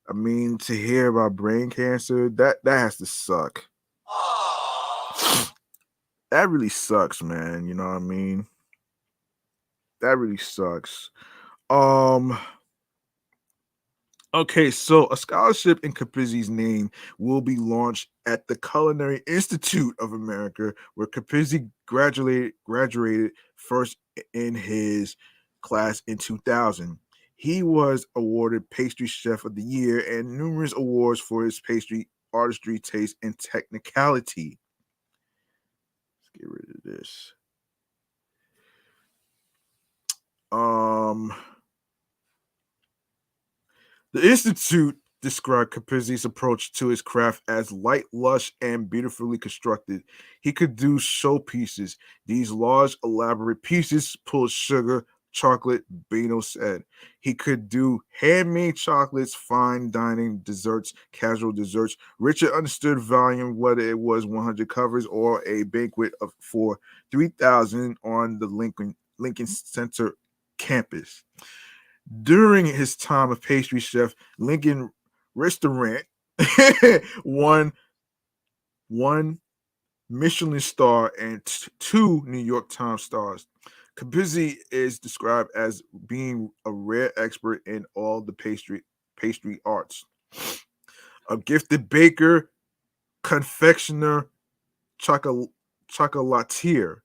I mean, to hear about brain cancer, that has to suck. That really sucks, man. You know what I mean? That really sucks. Um. Okay, so a scholarship in Capizzi's name will be launched at the Culinary Institute of America, where Capizzi graduated first in his class in 2000. He was awarded Pastry Chef of the Year and numerous awards for his pastry artistry, taste, and technicality. Let's get rid of this. Um, The Institute described Capizzi's approach to his craft as light, lush, and beautifully constructed. He could do showpieces. These large, elaborate pieces pulled sugar, chocolate, Bino said. He could do handmade chocolates, fine dining desserts, casual desserts. Richard understood volume, whether it was 100 covers or a banquet for 3,000 on the Lincoln Center campus. During his time of pastry chef, Lincoln Restaurant won one Michelin star and two New York Times stars. Capizzi is described as being a rare expert in all the pastry arts. A gifted baker, confectioner, chocolatier.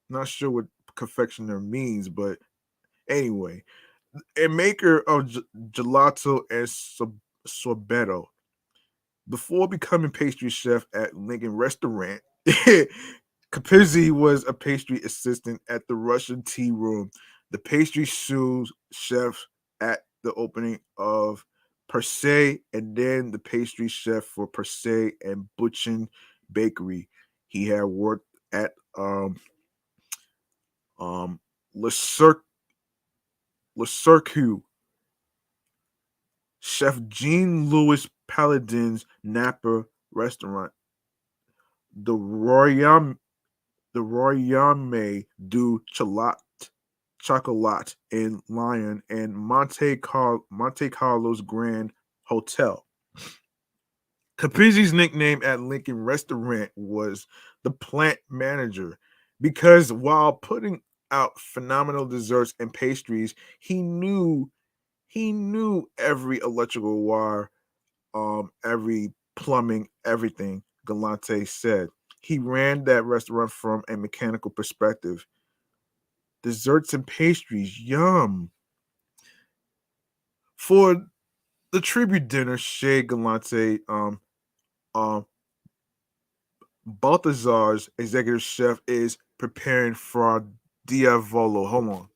Not sure what confectioner means, but anyway, a maker of gelato and sorbetto. Before becoming pastry chef at Lincoln Restaurant, Capizzi was a pastry assistant at the Russian Tea Room, the pastry sous chef at the opening of Per Se, and then the pastry chef for Per Se and Butchin Bakery. He had worked at Le Cirque, Chef Jean Louis Paladin's Napa restaurant, the Royaume du Chocolat in Lyon, and Monte Carlo's Grand Hotel. Capizzi's nickname at Lincoln Restaurant was the plant manager because while putting out phenomenal desserts and pastries, he knew every electrical wire, every plumbing, everything, Galante said. He ran that restaurant from a mechanical perspective. Desserts and pastries, yum. For the tribute dinner, Shea Galante, um, Balthazar's executive chef, is preparing for Diavolo. Hold on.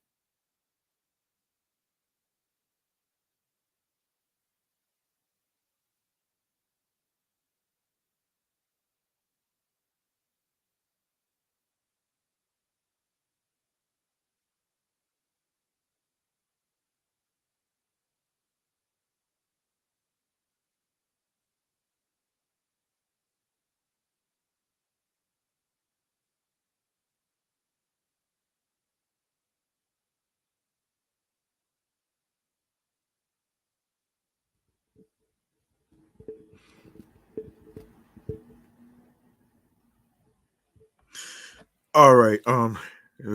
All right. Where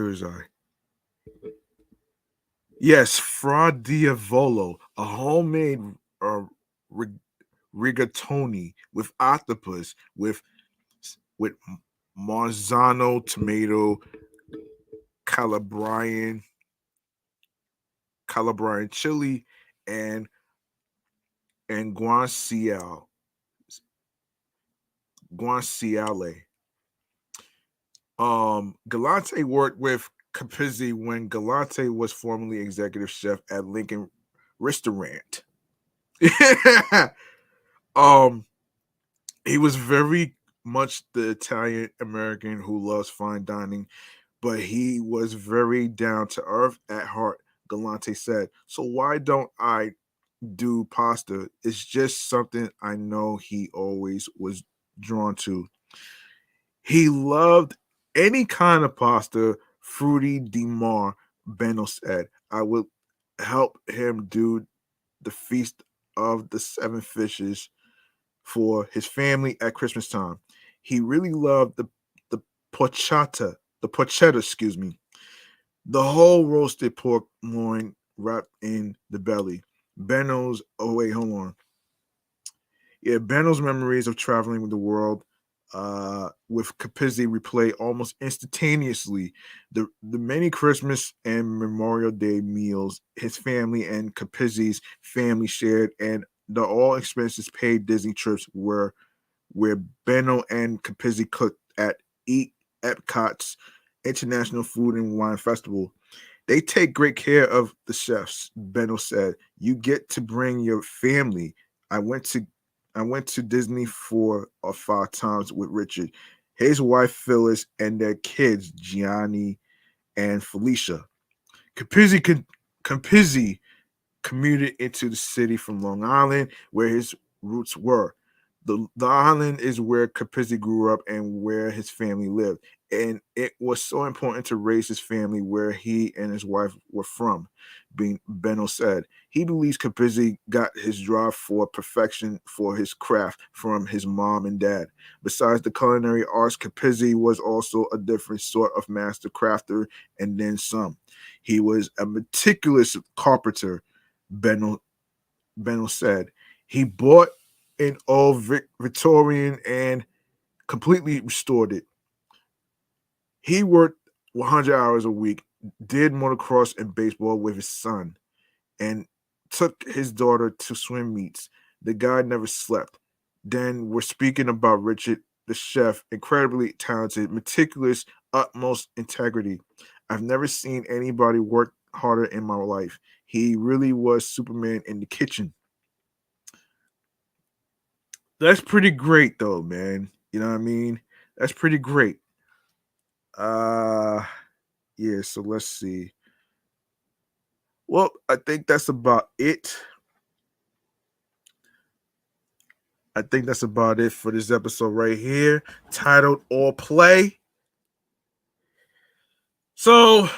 was I? Yes, Fra Diavolo, a homemade uh, rig- rigatoni with octopus with Marzano tomato, Calabrian Calabrian chili, and guanciale guanciale. Galante worked with Capizzi when Galante was formerly executive chef at Lincoln Restaurant. um, he was very much the Italian American who loves fine dining, but he was very down to earth at heart. Galante said, "So why don't I do pasta? It's just something I know he always was drawn to. He loved any kind of pasta, fruity di mar," Benno said. "I would help him do the feast of the seven fishes for his family at Christmas time. He really loved the porchetta, excuse me, the whole roasted pork loin wrapped in the belly. Benno's, oh wait, hold on. Yeah, Benno's memories of traveling with the world with Capizzi replay almost instantaneously. The many Christmas and Memorial Day meals his family and Capizzi's family shared, and the all expenses paid Disney trips where Benno and Capizzi cooked at Eat Epcot's International Food and Wine Festival. They take great care of the chefs, Benno said. You get to bring your family. I went to I went to Disney 4 or 5 times with Richard, his wife Phyllis, and their kids, Gianni and Felicia. Capizzi commuted into the city from Long Island, where his roots were. The island is where Capizzi grew up and where his family lived. And it was so important to raise his family where he and his wife were from, Benno said. He believes Capizzi got his drive for perfection for his craft from his mom and dad. Besides the culinary arts, Capizzi was also a different sort of master crafter and then some. He was a meticulous carpenter, Benno, Benno said. He bought an old Victorian and completely restored it. He worked 100 hours a week, did motocross and baseball with his son, and took his daughter to swim meets. The guy never slept. Then we're speaking about Richard, the chef, incredibly talented, meticulous, utmost integrity. I've never seen anybody work harder in my life. He really was Superman in the kitchen. That's pretty great though, man. You know what I mean? That's pretty great. Uh yeah, so let's see. Well, I think that's about it. I think that's about it for this episode right here, titled All Play. So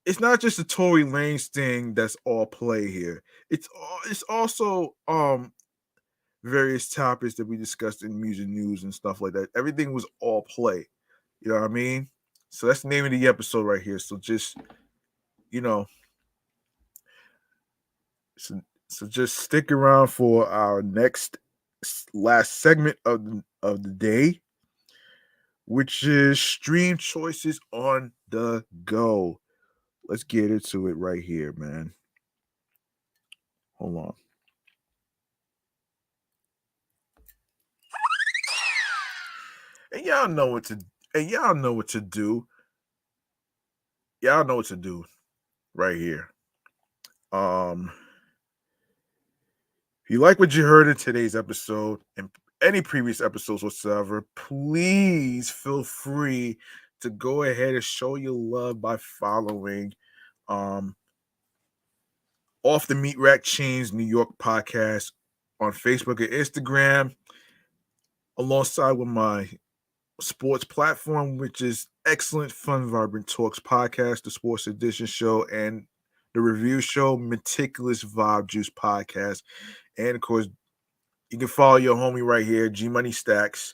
it's not just the Tory Lanez thing that's all play here. It's also various topics that we discussed in music news and stuff like that. Everything was all play. You know what I mean? So that's the name of the episode right here. So just you know, so, so just stick around for our next last segment of the day, which is stream choices on the go. Let's get into it right here, man. Hold on. And y'all know what to and y'all know what to do. Y'all know what to do right here. Um if you like what you heard in today's episode and any previous episodes whatsoever, please feel free to go ahead and show your love by following um Off the Meat Rack Chainz New York podcast on Facebook and Instagram, alongside with my sports platform, which is Excellent Fun Vibrant Talks podcast, the sports edition show, and the review show, Meticulous Vibe Juice podcast. And of course, You can follow your homie right here, G Money Stacks,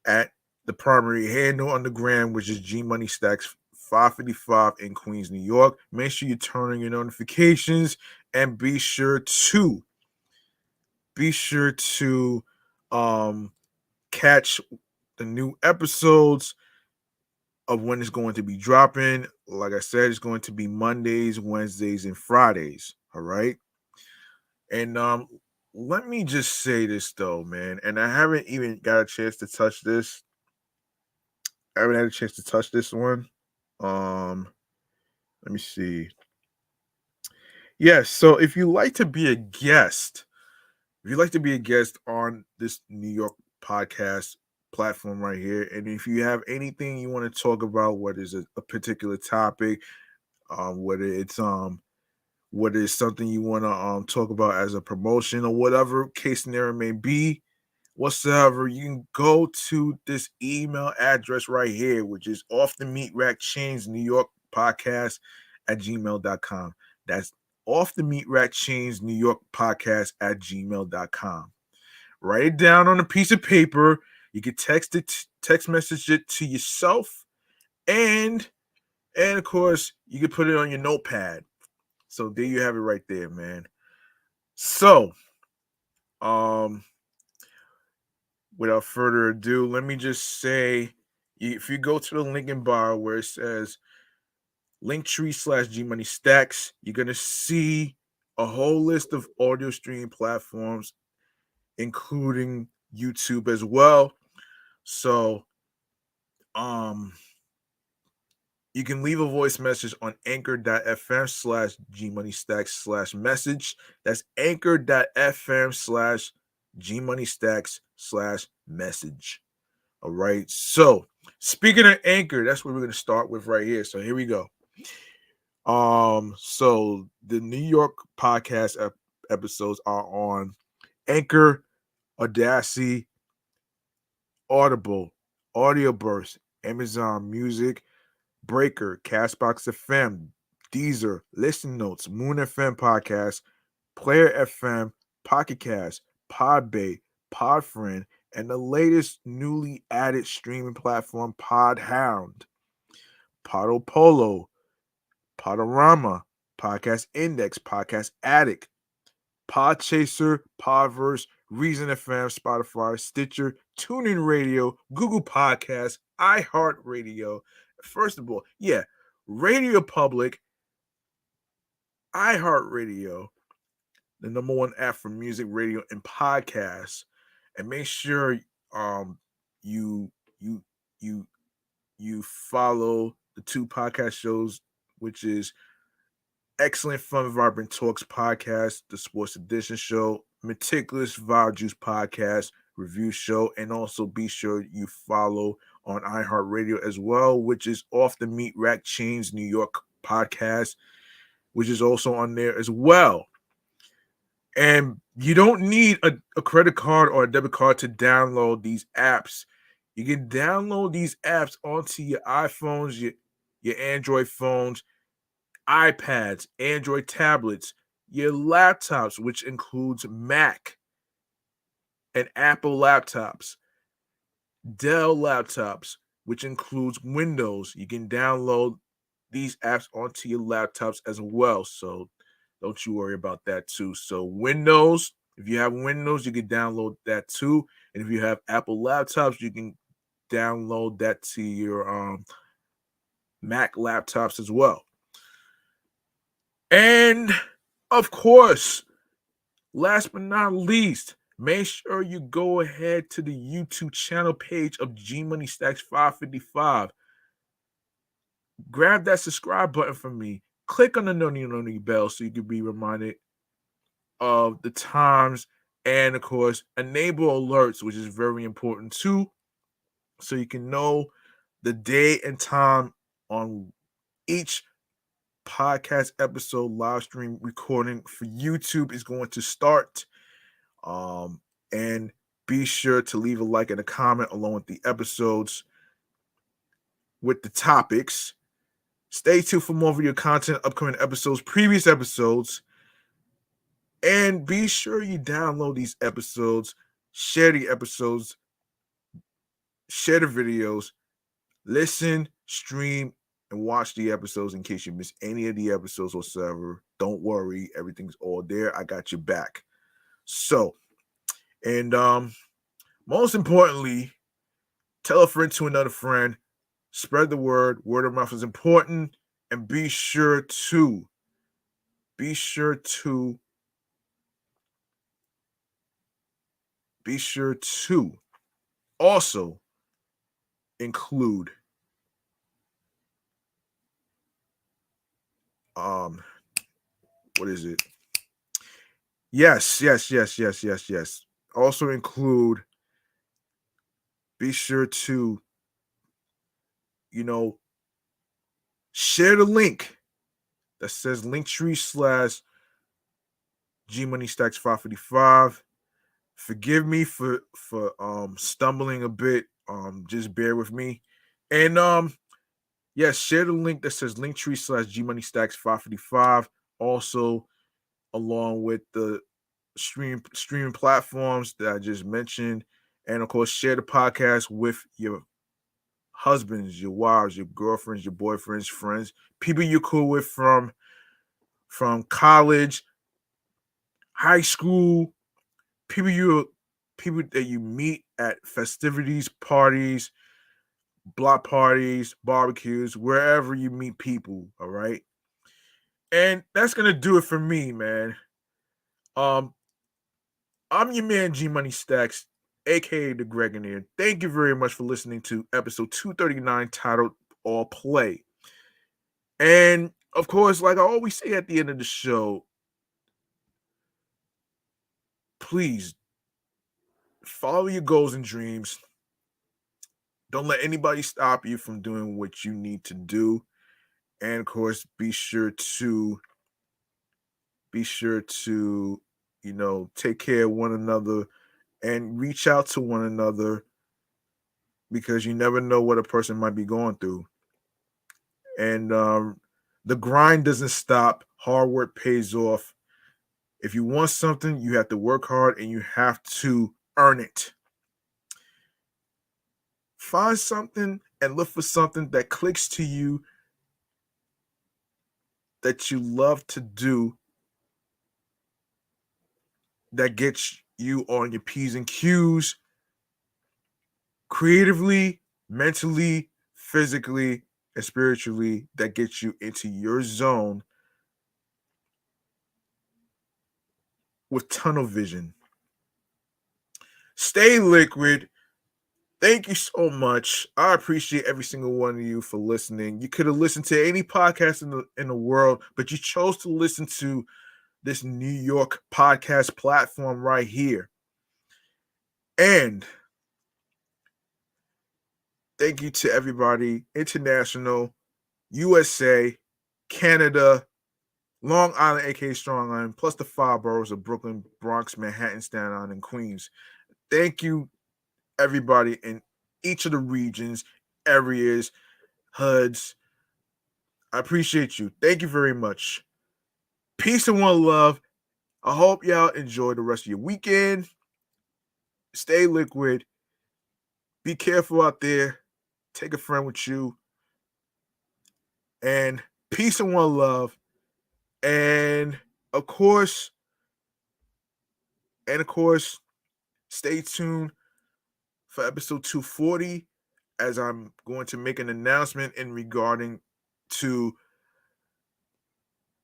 at the primary handle on the gram, which is G Money Stacks 555 in Queens, New York. Make sure you turn on your notifications and be sure to catch the new episodes of when it's going to be dropping. Like I said, it's going to be Mondays, Wednesdays, and Fridays. All right. And let me just say this though, man. And I haven't even got a chance to touch this. I haven't had a chance to touch this one. Let me see. Yes, so if you like to be a guest, if you'd like to be a guest on this New York podcast platform right here, and if you have anything you want to talk about, whether it's a particular topic, whether it's something you want to talk about as a promotion or whatever case scenario may be, whatsoever, you can go to this email address right here, which is off the meat rack chains New York podcast at gmail.com. That's off the meat rack chains New York podcast at gmail.com. Write it down on a piece of paper. You can text message it to yourself, and of course you can put it on your notepad. So there you have it right there, man. So without further ado, let me just say, if you go to the link in bio where it says Linktree/G Money Stacks, you're gonna see a whole list of audio streaming platforms, including YouTube as well. So, you can leave a voice message on anchor.fm/G Money Stacks/message. That's anchor.fm/G Money Stacks/message. All right. So, speaking of Anchor, that's what we're going to start with right here. So, here we go. So the New York podcast episodes are on Anchor, Audacity, Audible, Audio Burst, Amazon Music, Breaker, Castbox FM, Deezer, Listen Notes, Moon FM Podcast, Player FM, Pocket Cast, Podbay, Podfriend, and the latest newly added streaming platform, Podhound, Podopolo, Podorama, Podcast Index, Podcast Addict, Podchaser, Podverse, Reason FM, Spotify, Stitcher, TuneIn Radio, Google Podcasts, iHeartRadio. First of all, Radio Public, iHeartRadio, the number one app for music, radio, and podcasts. And make sure you follow the two podcast shows, which is Excellent Fun Vibrant Talks podcast, the Sports Edition show, Meticulous Vibe Juice podcast, review show, and also be sure you follow on iHeartRadio as well, which is Off the Meat Rack Chains New York podcast, which is also on there as well. And you don't need a credit card or a debit card to download these apps. You can download these apps onto your iPhones, your Android phones, iPads, Android tablets, your laptops, which includes Mac and Apple laptops, Dell laptops, which includes Windows. You can download these apps onto your laptops as well. So don't you worry about that too. So Windows, if you have Windows, you can download that too. And if you have Apple laptops, you can download that to your Mac laptops as well. And of course, last but not least, make sure you go ahead to the YouTube channel page of G Money Stacks 555. Grab that subscribe button from me. Click on the noni bell so you can be reminded of the times, and of course, enable alerts, which is very important too, so you can know the day and time on each podcast episode live stream recording for YouTube is going to start. And be sure to leave a like and a comment along with the episodes with the topics. Stay tuned for more video content, upcoming episodes, previous episodes. And be sure you download these episodes, share the episodes, share the videos, listen, stream, and watch the episodes in case you miss any of the episodes whatsoever. Don't worry, everything's all there. I got your back. So, and most importantly, tell a friend to another friend. Spread the word. Word of mouth is important. And be sure to also include what is it? Yes. Also include, be sure to, share the link that says Linktree / G Money Stacks 555. Forgive me for stumbling a bit. Just bear with me. And yes, share the link that says Linktree / G Money Stacks 555. Also, along with the streaming platforms that I just mentioned. And of course, share the podcast with your husbands, your wives, your girlfriends, your boyfriends, friends, people you're cool with from college, high school, people that you meet at festivities, parties, block parties, barbecues, wherever you meet people. All right. And that's gonna do it for me, man. Um, I'm your man G Money Stacks, aka the Gregoneer. Thank you very much for listening to episode 239 titled All Play. And of course, like I always say at the end of the show, please follow your goals and dreams. Don't let anybody stop you from doing what you need to do. And of course, be sure to, take care of one another and reach out to one another because you never know what a person might be going through. And the grind doesn't stop. Hard work pays off. If you want something, you have to work hard and you have to earn it. Find something and look for something that clicks to you, that you love to do, that gets you on your P's and Q's creatively, mentally, physically, and spiritually, that gets you into your zone with tunnel vision. Stay liquid. Thank you so much. I appreciate every single one of you for listening. You could have listened to any podcast in the world, but you chose to listen to this New York podcast platform right here. And thank you to everybody, international, USA, Canada, Long Island, aka Strong Island, plus the 5 boroughs of Brooklyn, Bronx, Manhattan, Staten Island, and Queens. Thank you, everybody in each of the regions, areas, HUDs. I appreciate you. Thank you very much. Peace and one love. I hope y'all enjoy the rest of your weekend. Stay liquid. Be careful out there. Take a friend with you. And peace and one love. And of course, stay tuned for episode 240 as I'm going to make an announcement in regarding to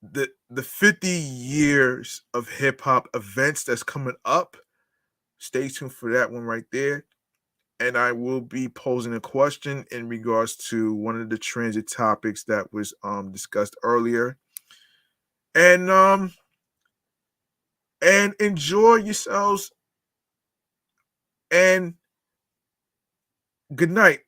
the 50 years of hip hop events that's coming up. Stay tuned for that one right there. And I will be posing a question in regards to one of the transit topics that was discussed earlier. And enjoy yourselves. And good night.